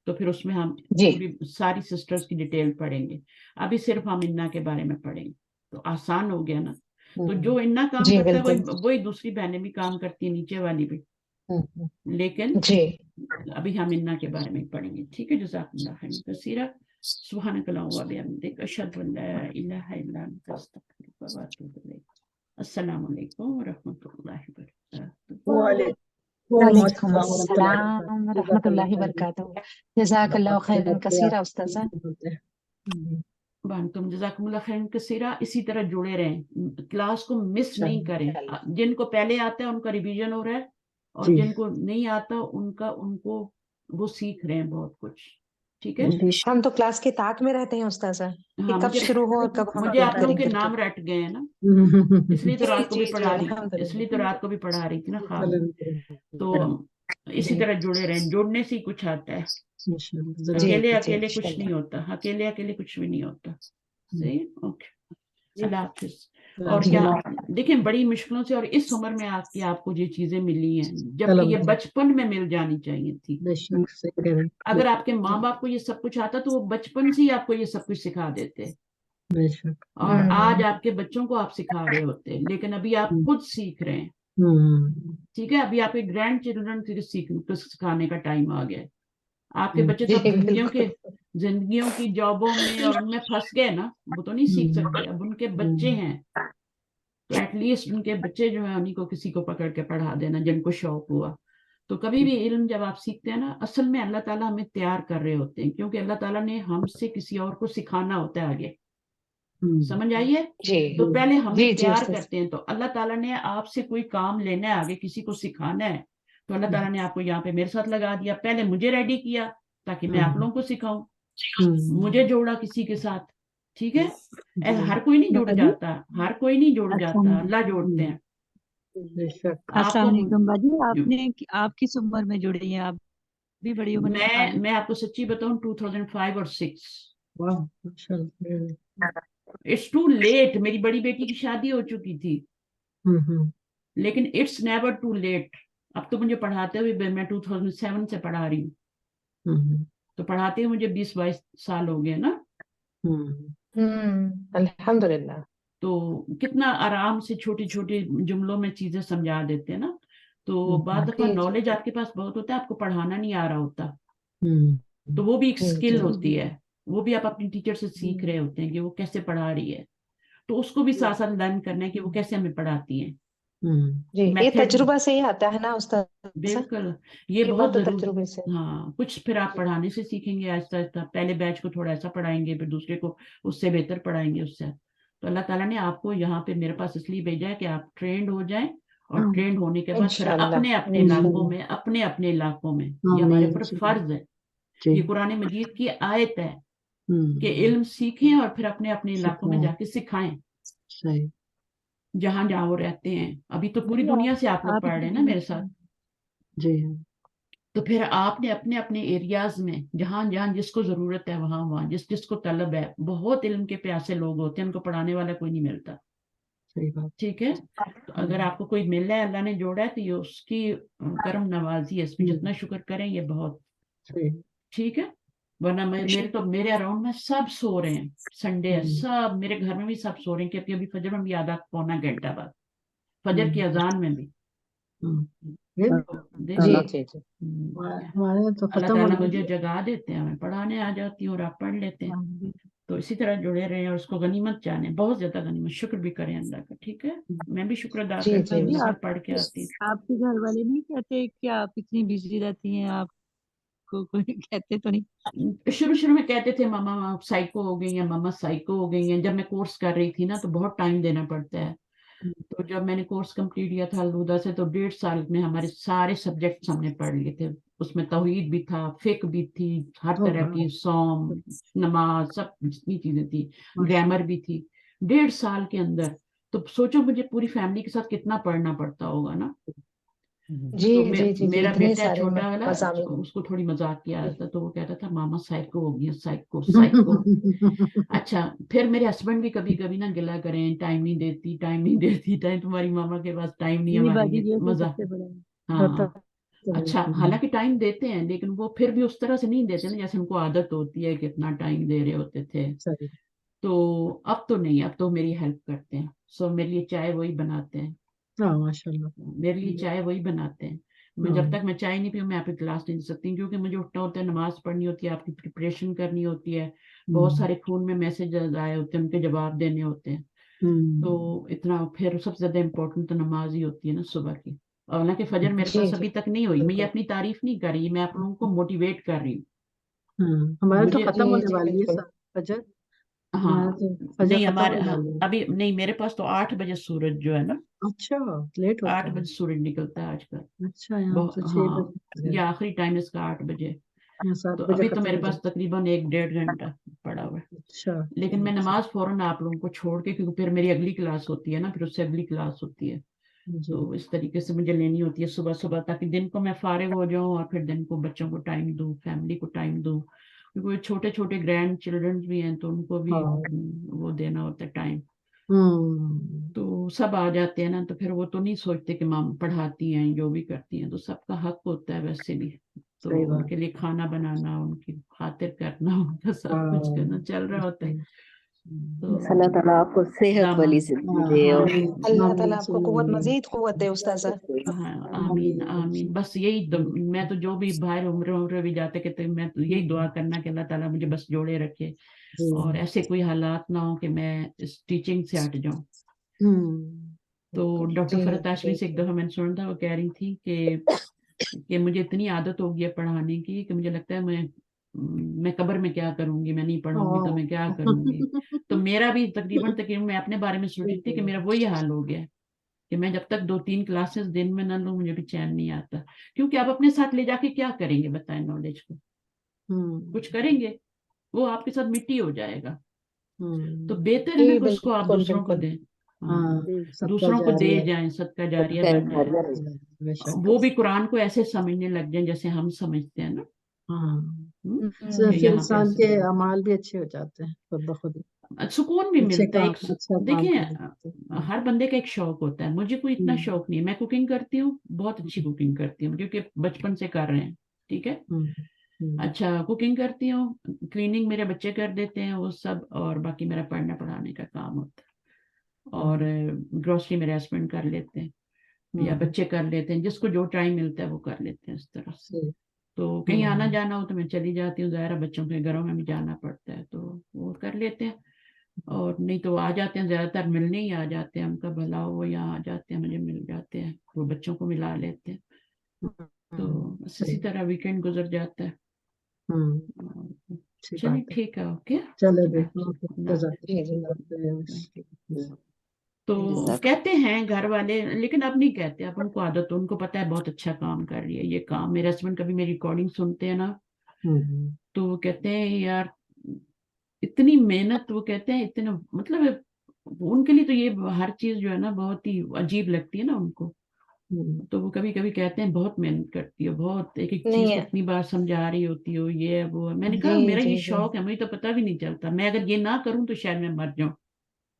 تو پھر اس میں ہم جی پوری ساری سسٹرز کی ڈیٹیل پڑھیں گے. ابھی صرف ہم انا کے بارے میں پڑھیں گے, تو آسان ہو گیا نا. تو جو انا کام جی کرتا ہے بالکل. وہی دوسری بہنیں بھی کام کرتی ہیں, نیچے والی بھی. لیکن جی ابھی ہم انا کے بارے میں پڑھیں گے, ٹھیک ہے. جزاک اللہ خیر کثیرا. سبحانک اللہم و بحمدک, اشہد ان لا الہ الا انت, استغفرک و اتوب الیک. السلام علیکم ورحمۃ اللہ وبرکاتہ. وعلیکم السلام ورحمۃ اللہ وبرکاتہ. جزاک اللہ خیرا کثیرا استاذہ. تم جزاکم اللہ خیر کثیرا. اسی طرح جڑے رہیں, کلاس کو مس نہیں کریں. جن کو پہلے آتا ہے ان کا ریویژن ہو رہا ہے, اور جن کو نہیں آتا ان کو وہ سیکھ رہے ہیں بہت کچھ, ٹھیک ہے. ہم تو کلاس کے طاق میں رہتے ہیں استاذہ, کہ کب شروع ہو اور کب ہم مجھے آپ اٹینڈ لوگوں کریں کے کر نام کے. رٹ گئے ہیں نا, اس لیے تو جی رات کو بھی جی جی پڑھا رہی, الحمدللہ. اس لیے تو رات کو بھی پڑھا رہی تھی نا خواب. تو اسی طرح جڑے رہیں, جڑنے سے ہی کچھ آتا ہے. اکیلے اکیلے کچھ نہیں ہوتا, اکیلے اکیلے کچھ بھی نہیں ہوتا. صحیح, اوکے. اللہ حافظ. اور کیا دیکھیں, بڑی مشکلوں سے, اور اس عمر میں آپ کو یہ چیزیں ملی ہیں, جبکہ یہ بچپن میں مل جانی چاہیے تھی. اگر آپ کے ماں باپ کو یہ سب کچھ آتا تو وہ بچپن سے ہی آپ کو یہ سب کچھ سکھا دیتے, اور آج آپ کے بچوں کو آپ سکھا رہے ہوتے. لیکن ابھی آپ خود سیکھ رہے ہیں, ٹھیک ہے. ابھی آپ کے گرینڈ چلڈرن کو سکھانے کا ٹائم آ گیا ہے. آپ کے بچے تو اب زندگیوں کی جابوں میں اور ان میں پھنس گئے نا, وہ تو نہیں سیکھ سکتے. اب ان کے بچے ہیں, تو ایٹ لیسٹ ان کے بچے جو ہیں انہیں کو کسی کو پکڑ کے پڑھا دینا جن کو شوق ہوا. تو کبھی بھی علم جب آپ سیکھتے ہیں نا, اصل میں اللہ تعالیٰ ہمیں تیار کر رہے ہوتے ہیں, کیونکہ اللہ تعالیٰ نے ہم سے کسی اور کو سکھانا ہوتا ہے آگے. سمجھ آئیے. تو پہلے ہمیں تیار کرتے ہیں. تو اللہ تعالیٰ نے آپ سے کوئی کام لینا ہے, آگے کسی کو سکھانا ہے, تو اللہ تعالیٰ نے آپ کو یہاں پہ میرے ساتھ لگا دیا. پہلے مجھے ریڈی کیا تاکہ میں آپ لوگوں کو سکھاؤں, مجھے جوڑا کسی کے ساتھ, ٹھیک ہے. ہر کوئی نہیں جڑ جاتا, ہر کوئی نہیں جڑ جاتا, اللہ جوڑتے ہیں. السلام علیکم باجی, آپ کس عمر میں جڑی ہیں؟ آپ بھی بڑی عمر میں. میں آپ کو سچی بتاؤں, 2005 اور 6. It's too late. میری بڑی بیٹی کی شادی ہو چکی تھی, لیکن اٹس نیور ٹو لیٹ. اب تو مجھے پڑھاتے ہوئے, میں 2007 سے پڑھا رہی ہوں, تو پڑھاتے ہوئے مجھے 20-22 سال ہو گئے نا. الحمدللہ. تو کتنا آرام سے چھوٹی چھوٹی جملوں میں چیزیں سمجھا دیتے ہیں نا. تو بعض دفعہ نالج آپ کے پاس بہت ہوتا ہے, آپ کو پڑھانا نہیں آ رہا ہوتا, تو وہ بھی ایک سکل ہوتی ہے. وہ بھی آپ اپنی ٹیچر سے سیکھ رہے ہوتے ہیں کہ وہ کیسے پڑھا رہی ہے, تو اس کو بھی ساتھ ساتھ لرن کرنا ہے کہ وہ کیسے ہمیں پڑھاتی ہیں. یہ تجربہ سے ہی آتا ہے نا استاد, بالکل, یہ کہ وہ بہت تو ضروری. تجربے سے. ہاں, کچھ پھر آپ پڑھانے سے سیکھیں گے آہستہ آہستہ. پہلے بیچ کو تھوڑا ایسا پڑھائیں گے, پھر دوسرے کو اس سے بہتر پڑھائیں گے, اس سے. تو اللہ تعالیٰ نے آپ کو یہاں پہ میرے پاس اس لیے بھیجا ہے کہ آپ ٹرینڈ ہو جائیں, اور ٹرینڈ ہونے کے بعد پھر اپنے اپنے علاقوں میں یہ ہمارے اوپر فرض ہے. یہ قرآن مجید کی آیت ہے کہ علم سیکھیں اور پھر اپنے اپنے علاقوں میں جا کے سکھائیں, جہاں جہاں وہ رہتے ہیں. ابھی تو پوری دنیا سے آپ لوگ پڑھ رہے ہیں نا میرے ساتھ. تو پھر آپ نے اپنے اپنے ایریاز میں جہاں جہاں جس کو ضرورت ہے وہاں جس کو طلب ہے. بہت علم کے پیاسے لوگ ہوتے ہیں, ان کو پڑھانے والا کوئی نہیں ملتا. صحیح بات. ٹھیک ہے. تو اگر آپ کو کوئی مل رہا ہے اللہ نے جوڑا ہے تو یہ اس کی کرم نوازی ہے, اس پہ جتنا شکر کریں یہ بہت صحیح. ٹھیک ہے. ورنہ میرے اراؤنڈ میں سب سو رہے ہیں, سنڈے ہے, سب میرے گھر میں بھی سب سو رہے ہیں, کیونکہ ابھی فجر میں بھی آدھا پونا گھنٹہ بعد فجر کی اذان میں بھی. ہمارے تو اللہ ختم تعالیٰ ہونے مجھے جگا دیتے ہیں, میں پڑھانے آ جاتی ہوں اور آپ پڑھ لیتے ہیں. تو اسی طرح جڑے رہے اور اس کو غنیمت جانے, بہت زیادہ غنیمت, شکر بھی کریں اللہ کا. ٹھیک ہے, میں بھی شکر ادا کرتی ہوں, سب پڑھ کے آتی ہوں. آپ کے گھر والے نہیں کہتے کہ آپ اتنی بزی رہتی ہیں, آپ کو کوئی کہتے تو نہیں؟ شروع میں کہتے تھے ماما سائیکو ہو گئی ہیں, ماما سائیکو ہو گئی ہیں. جب میں کورس کر رہی تھی نا تو بہت ٹائم دینا پڑتا ہے. تو جب میں نے کورس کمپلیٹ کیا تھا الوداع سے تو 1.5 سال میں ہمارے سارے سبجیکٹس ہم نے پڑھ لیے تھے. اس میں توحید بھی تھا, فقہ بھی تھی, ہر طرح کی صوم, نماز, سب جتنی چیزیں تھی, گرامر بھی تھی 1.5 سال کے اندر. تو سوچو مجھے پوری فیملی کے ساتھ کتنا پڑھنا پڑتا ہوگا نا. تو میرا بیٹا ہے چھوٹا والا, اس کو تھوڑی مذاق کیا تھا, تو وہ کہتا تھا ماما سائیکو ہو گئی, سائیکو سائیکو. اچھا, پھر میرے ہسبینڈ بھی کبھی کبھی نا گلا کریں, ٹائم نہیں دیتی, ٹائم نہیں دیتی, ٹائم تمہاری ماما کے پاس ٹائم نہیں, ہماری مزاق. ہاں اچھا, حالانکہ ٹائم دیتے ہیں لیکن وہ پھر بھی اس طرح سے نہیں دیتے نا جیسے ان کو عادت ہوتی ہے کہ اتنا ٹائم دے رہے ہوتے تھے. تو اب تو نہیں, اب تو میری ہیلپ کرتے ہیں. سو میرے لیے چائے وہی بناتے ہیں, ماشاء اللہ, میرے لیے چائے وہی بناتے ہیں. میں جب تک میں چائے نہیں پیوں میں آپ کی کلاس نہیں دے سکتی, کیونکہ مجھے اٹھنا ہوتا ہے, نماز پڑھنی ہوتی ہے, آپ کی پریپریشن کرنی ہوتی ہے, بہت سارے فون میں میسج آئے ہوتے ہیں, ان کے جواب دینے ہوتے ہیں. تو اتنا پھر سب سے زیادہ امپورٹنٹ تو نماز ہی ہوتی ہے نا صبح کی. اور حالانکہ فجر میرے پاس ابھی تک نہیں ہوئی, میں یہ اپنی تعریف نہیں کر رہی, میں آپ لوگوں کو موٹیویٹ کر رہی ہوں. ہمارے تو ختم ہونے والی ہے فجر. ہاں نہیں, ہمارے والی ہے. ابھی نہیں, میرے پاس تو 8 بجے سورج جو ہے نا, اچھا لیٹ ہوتا 8 بجے سورج نکلتا ہے آج کل. اچھا, یہاں تو 6 ہاں, بجے, یہ آخری ٹائم اس کا 8 بجے. 7 تو بجے ابھی تو ختم میرے ہو پاس جاتا. تقریباً 1-1.5 گھنٹہ پڑا ہوا ہے. اچھا, لیکن میں نماز فوراً آپ لوگوں کو چھوڑ کے, کیونکہ پھر میری اگلی کلاس ہوتی ہے نا, پھر اس سے اگلی کلاس ہوتی ہے. تو اس طریقے سے مجھے لینی ہوتی ہے صبح صبح, تاکہ دن کو میں فارغ ہو جاؤں اور پھر دن کو بچوں کو ٹائم دوں, فیملی کو ٹائم دوں, کیونکہ چھوٹے چھوٹے گرینڈ چلڈرن بھی ہیں تو ان کو بھی وہ دینا ہوتا ہے ٹائم. تو سب آ جاتے ہیں نا, تو پھر وہ تو نہیں سوچتے کہ ماں پڑھاتی ہیں, جو بھی کرتی ہیں, تو سب کا حق ہوتا ہے ویسے بھی. تو ان کے لیے کھانا بنانا, ان کی خاطر کرنا, ان کا سب کچھ کرنا چل رہا ہوتا ہے. تو اللہ تعالیٰ آپ کو صحت والی زندگی دے, اور اللہ تعالیٰ آپ کو قوت, مزید قوت دے استاذہ. ہاں آمین آمین. بس یہی میں تو جو بھی باہر عمرے بھی جاتے کہ میں تو یہی دعا کرنا کہ اللہ تعالیٰ مجھے بس جوڑے رکھے, اور ایسے کوئی حالات نہ ہو کہ میں اس ٹیچنگ سے ہٹ جاؤں. تو ڈاکٹر فرحت آشری سے ایک دفعہ میں نے سنا تھا, وہ کہہ رہی تھی کہ مجھے اتنی عادت ہو گئی ہے پڑھانے کی کہ مجھے لگتا ہے میں قبر میں کیا کروں گی, میں نہیں پڑھوں گی تو میں کیا کروں گی. تو میرا بھی تقریباً میں اپنے بارے میں سوچی تھی کہ میرا وہی حال ہو گیا کہ میں جب تک 2-3 کلاسز دن میں نہ لوں مجھے بھی چین نہیں آتا. کیونکہ آپ اپنے ساتھ لے جا کے کیا کریں گے بتائیں, نالج کو کچھ کریں گے, وہ آپ کے ساتھ مٹی ہو جائے گا. تو بہتر ہے نا کہ اس کو آپ دوسروں کو دیں, دوسروں کو دے جائیں, صدقہ جاریہ بن جائے. وہ بھی قرآن کو ایسے سمجھنے لگ جائیں جیسے ہم سمجھتے ہیں نا. پھر انسان کے اعمال بھی اچھے ہو جاتے ہیں خود بخود, سکون بھی ملتا ہے. دیکھیں ہر بندے کا ایک شوق ہوتا ہے, مجھے کوئی اتنا شوق نہیں ہے. میں کوکنگ کرتی ہوں, بہت اچھی کوکنگ کرتی ہوں کیونکہ بچپن سے کر رہے ہیں, ٹھیک ہے. اچھا کوکنگ کرتی ہوں, کلیننگ میرے بچے کر دیتے ہیں وہ سب, اور باقی میرا پڑھنا پڑھانے کا کام ہوتا ہے, اور گروسری میرے ہسبینڈ کر لیتے ہیں یا بچے کر لیتے ہیں, جس کو جو ٹائم ملتا ہے وہ کر لیتے ہیں اس طرح سے. تو کہیں آنا جانا ہو تو میں چلی جاتی ہوں, ظاہر بچوں کے گھروں میں بھی جانا پڑتا ہے تو وہ کر لیتے ہیں, اور نہیں تو آ جاتے ہیں, زیادہ تر ملنے ہی آ جاتے ہیں. ہم کا بھلا ہو یہاں آ جاتے ہیں, مجھے مل جاتے ہیں, وہ بچوں کو ملا لیتے ہیں. تو بس اسی طرح ویکینڈ گزر جاتا ہے. چلیے ٹھیک ہے, اوکے. تو کہتے ہیں گھر والے, لیکن اب نہیں کہتے, اب ان کو عادت, ان کو پتا ہے بہت اچھا کام کر رہی ہے یہ کام. میرے ہسبینڈ کبھی میری ریکارڈنگ سنتے ہیں نا تو وہ کہتے ہیں یار اتنی محنت, وہ کہتے ہیں اتنا, مطلب ان کے لیے تو یہ ہر چیز جو ہے نا بہت ہی عجیب لگتی ہے نا ان کو. تو وہ کبھی کبھی کہتے ہیں بہت محنت کرتی ہے, بہت ایک ایک چیز کتنی بار سمجھا رہی ہوتی ہو, یہ وہ. میں نے کہا میرا یہ شوق ہے, مجھے تو پتہ بھی نہیں چلتا, میں اگر یہ نہ کروں تو شاید میں مر جاؤں.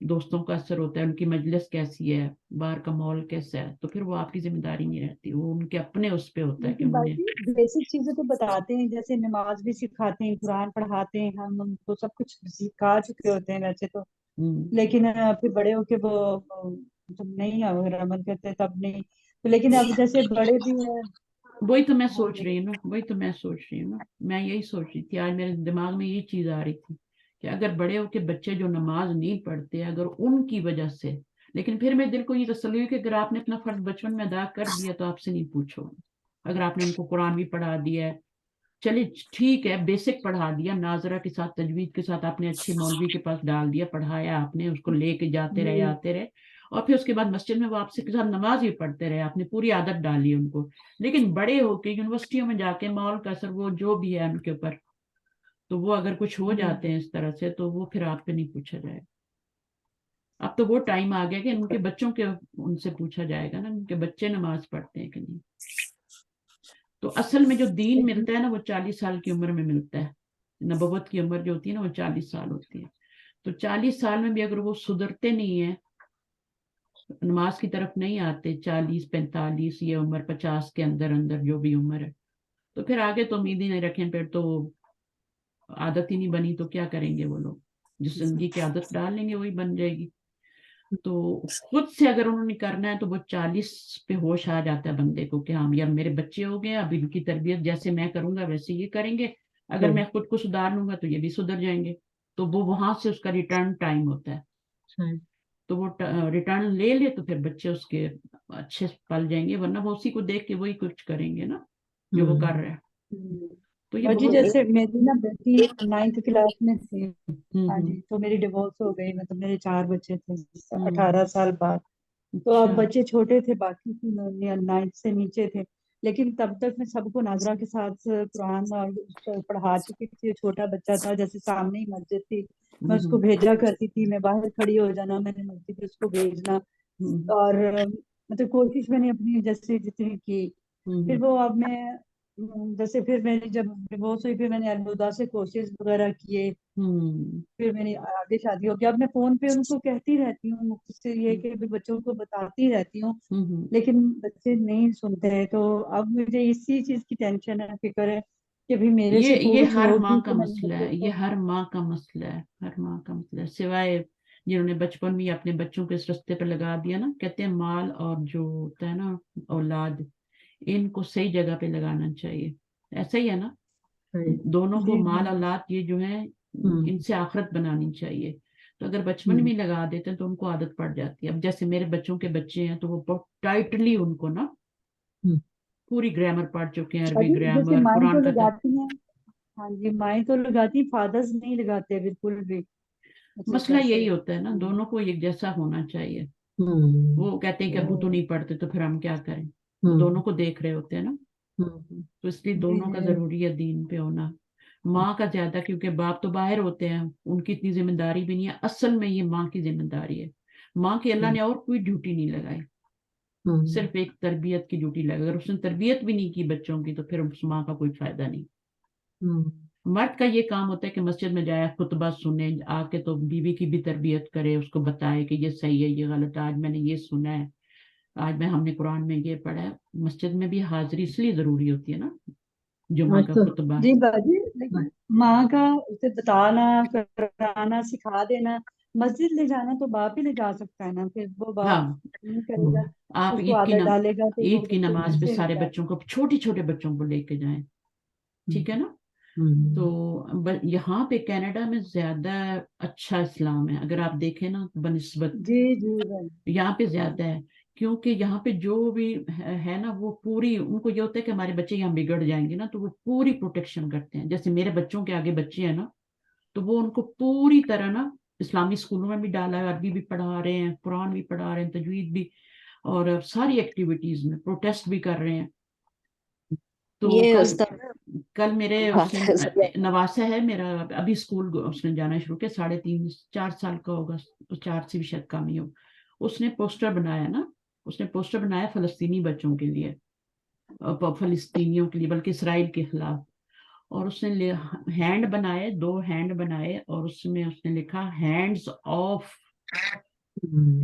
دوستوں کا اثر ہوتا ہے, ان کی مجلس کیسی ہے, باہر کا ماحول کیسا ہے, تو پھر وہ آپ کی ذمہ داری نہیں رہتی, وہ ان کے اپنے اس پہ ہوتا ہے کہ لیکن انہوں نے. باقی بیسک چیزیں تو بتاتے ہیں, جیسے نماز بھی سکھاتے ہیں, قرآن پڑھاتے ہیں, ہم ان کو سب کچھ سکھا چکے ہوتے ہیں ویسے تو, لیکن پھر بڑے ہو کے وہ جب نہیں اگر عمل کرتے تب نہیں. لیکن اب جیسے بڑے بھی ہیں. وہی تو میں سوچ رہی ہوں نا, میں یہی سوچ رہی تھی, آج میرے دماغ میں یہ چیز آ رہی تھی کہ اگر بڑے ہو کے بچے جو نماز نہیں پڑھتے, اگر ان کی وجہ سے, لیکن پھر میں دل کو یہ تسلی ہوئی کہ اگر آپ نے اپنا فرض بچپن میں ادا کر دیا تو آپ سے نہیں پوچھو. اگر آپ نے ان کو قرآن بھی پڑھا دیا ہے, چلے ٹھیک ہے, بیسک پڑھا دیا, ناظرہ کے ساتھ تجوید کے ساتھ آپ نے اچھے مولوی کے پاس ڈال دیا, پڑھایا آپ نے, اس کو لے کے جاتے رہے آتے رہے, اور پھر اس کے بعد مسجد میں وہ آپ سے کے ساتھ نماز بھی پڑھتے رہے, آپ نے پوری عادت ڈالی ان کو. لیکن بڑے ہو کے یونیورسٹیوں میں جا کے ماحول کا اثر, وہ جو بھی ہے ان کے اوپر, تو وہ اگر کچھ ہو جاتے ہیں اس طرح سے, تو وہ پھر آپ پہ نہیں پوچھا جائے. اب تو وہ ٹائم آ گیا کہ ان کے بچوں کے ان سے پوچھا جائے گا نا, ان کے بچے نماز پڑھتے ہیں کہ نہیں. تو اصل میں جو دین ملتا ہے نا, وہ 40 سال کی عمر میں ملتا ہے. نبوت کی عمر جو ہوتی ہے نا, وہ 40 سال ہوتی ہے. تو 40 سال میں بھی اگر وہ سدھرتے نہیں ہیں, نماز کی طرف نہیں آتے, 40 45 یہ عمر, 50 کے اندر اندر جو بھی عمر ہے, تو پھر آگے تو امید ہی نہیں رکھیں, پھر تو عادت ہی نہیں بنی, تو کیا کریں گے وہ لوگ. جس زندگی کی عادت ڈال لیں گے وہی بن جائے گی. تو خود سے اگر انہوں نے کرنا ہے تو وہ 40 پہ ہوش آ جاتا ہے بندے کو کہ ہاں یار میرے بچے ہو گئے, اب ان کی تربیت جیسے میں کروں گا ویسے یہ کریں گے, اگر میں خود کو سدھار لوں گا تو یہ بھی سدھر جائیں گے. تو وہ وہاں سے اس کا ریٹرن ٹائم ہوتا ہے, تو وہ ریٹرن لے لے تو پھر بچے اس کے اچھے پل جائیں گے, ورنہ وہ اسی کو دیکھ کے وہی کچھ کریں گے نا جو وہ کر رہے ہیں. تو یہ جی بہت جیسے میری نا بیٹی 9th کلاس میں تھی, ہاں جی, تو میری ڈیورس ہو گئی, مطلب میرے 4 بچے تھے 18 سال بعد. تو اب اچھا. بچے چھوٹے تھے, باقی 9th سے نیچے تھے, لیکن تب تک میں سب کو ناظرہ کے ساتھ قرآن اور پڑھا چکی تھی. چھوٹا بچہ تھا, جیسے سامنے ہی مسجد تھی, میں اس کو بھیجا کرتی تھی, میں باہر کھڑی ہو جانا, میں نے مسجد اس کو بھیجنا, اور مطلب کوشش میں نے اپنی جیسے جتنی کی. پھر وہ اب میں جیسے پھر میری جب ڈیورس ہوئی, پھر میں نے الہدا سے کورسز وغیرہ کیے, پھر میں نے آگے شادی ہو گیا. اب میں فون پہ ان کو کہتی رہتی ہوں, مجھ سے یہ کہ بچوں کو بتاتی رہتی ہوں, لیکن بچے نہیں سنتے ہیں. تو اب مجھے اسی چیز کی ٹینشن ہے, فکر ہے کہ بھی میرے سے یہ پوچھ ہر ماں ہوگی کا کہ میں نے مسئلہ ہے, بچوں یہ کو. ہر ماں کا مسئلہ ہے, ہر ماں کا مسئلہ ہے, سوائے جنہوں نے بچپن میں اپنے بچوں کو اس رستے پہ لگا دیا نا. کہتے ہیں مال اور جو ہوتا ہے نا اولاد, ان کو صحیح جگہ پہ لگانا چاہیے. ایسا ہی ہے نا, دونوں کو جی مال جی اولاد یہ جو ہے ان سے آخرت بنانی چاہیے. تو اگر بچپن میں لگا دیتے ہیں تو ان کو عادت پڑ جاتی ہے. اب جیسے میرے بچوں کے بچے ہیں, تو وہ بہت ٹائٹلی ان کو نا پوری گرامر پڑھ چکے ہیں, عربی جیسے گرامر, مائیں تو قرآن کا لگاتی ہیں, ہاں جی, مائیں تو لگاتی, فادرز نہیں لگاتے بالکل بھی. مطلب مسئلہ ویسے یہی ہوتا ہے نا, دونوں کو ایک جیسا ہونا چاہیے. وہ کہتے ہیں کہ ابو تو نہیں پڑھتے تو پھر ہم کیا کریں, دونوں کو دیکھ رہے ہوتے ہیں نا. تو اس لیے جی دونوں کا جی ضروری ہے دین پہ ہونا. ماں کا زیادہ, کیونکہ باپ تو باہر ہوتے ہیں, ان کی اتنی ذمہ داری بھی نہیں ہے. اصل میں یہ ماں کی ذمہ داری ہے. ماں کی اللہ نے اور کوئی ڈیوٹی نہیں لگائی, صرف ایک تربیت کی ڈیوٹی لگائی. اگر اس نے تربیت بھی نہیں کی بچوں کی تو پھر اس ماں کا کوئی فائدہ نہیں. مرد کا یہ کام ہوتا ہے کہ مسجد میں جائے, خطبہ سنے, آ کے تو بیوی کی بھی تربیت کرے, اس کو بتائے کہ یہ صحیح ہے, یہ غلط ہے, آج میں نے یہ سنا ہے, آج ہم نے قرآن میں یہ پڑھا ہے. مسجد میں بھی حاضری اس لیے ضروری ہوتی ہے نا, جمعہ کا خطبہ. جی باجی, لیکن ماں کا اسے بتانا, کرانا, سکھا دینا, مسجد لے جانا تو باپ ہی لے جا سکتا ہے نا. پھر وہ باپ ہاں, نہیں کرے گا, آپ اس کو عادت ڈالے گا تو وہ عید کی بچے نماز پہ پیچھے سارے ہٹ جاتے بچوں کو, چھوٹے چھوٹے بچوں کو لے کے جائیں, ٹھیک ہے نا. تو یہاں پہ کینیڈا میں زیادہ اچھا اسلام ہے, اگر آپ دیکھیں نا بنسبت, ہیں. جی جی بھائی, یہاں پہ زیادہ ہے. کیونکہ یہاں پہ جو بھی ہے نا, وہ پوری, ان کو یہ ہوتا ہے کہ ہمارے بچے یہاں بگڑ جائیں گے نا, تو وہ پوری پروٹیکشن کرتے ہیں. جیسے میرے بچوں کے آگے بچے ہیں نا, تو وہ ان کو پوری طرح نا اسلامی اسکولوں میں بھی ڈالا ہے, عربی بھی پڑھا رہے ہیں, قرآن بھی پڑھا رہے ہیں, تجوید بھی, اور ساری ایکٹیویٹیز میں پروٹیسٹ بھی کر رہے ہیں. تو یہ استاد کل میرے اس بات ہے. نے نواسا ہے میرا, ابھی اسکول اس نے جانا شروع کیا, 3.5 4 سال کا ہوگا, 4 سے بھی شاید کم ہی ہو. اس نے پوسٹر بنایا نا, اس نے پوسٹر بنایا فلسطینی بچوں کے لیے, فلسطینیوں کے لیے, بلکہ اسرائیل کے خلاف. اور اس نے ہینڈ بنائے, 2 ہینڈ بنائے, اور اس میں اس نے لکھا ہینڈز آف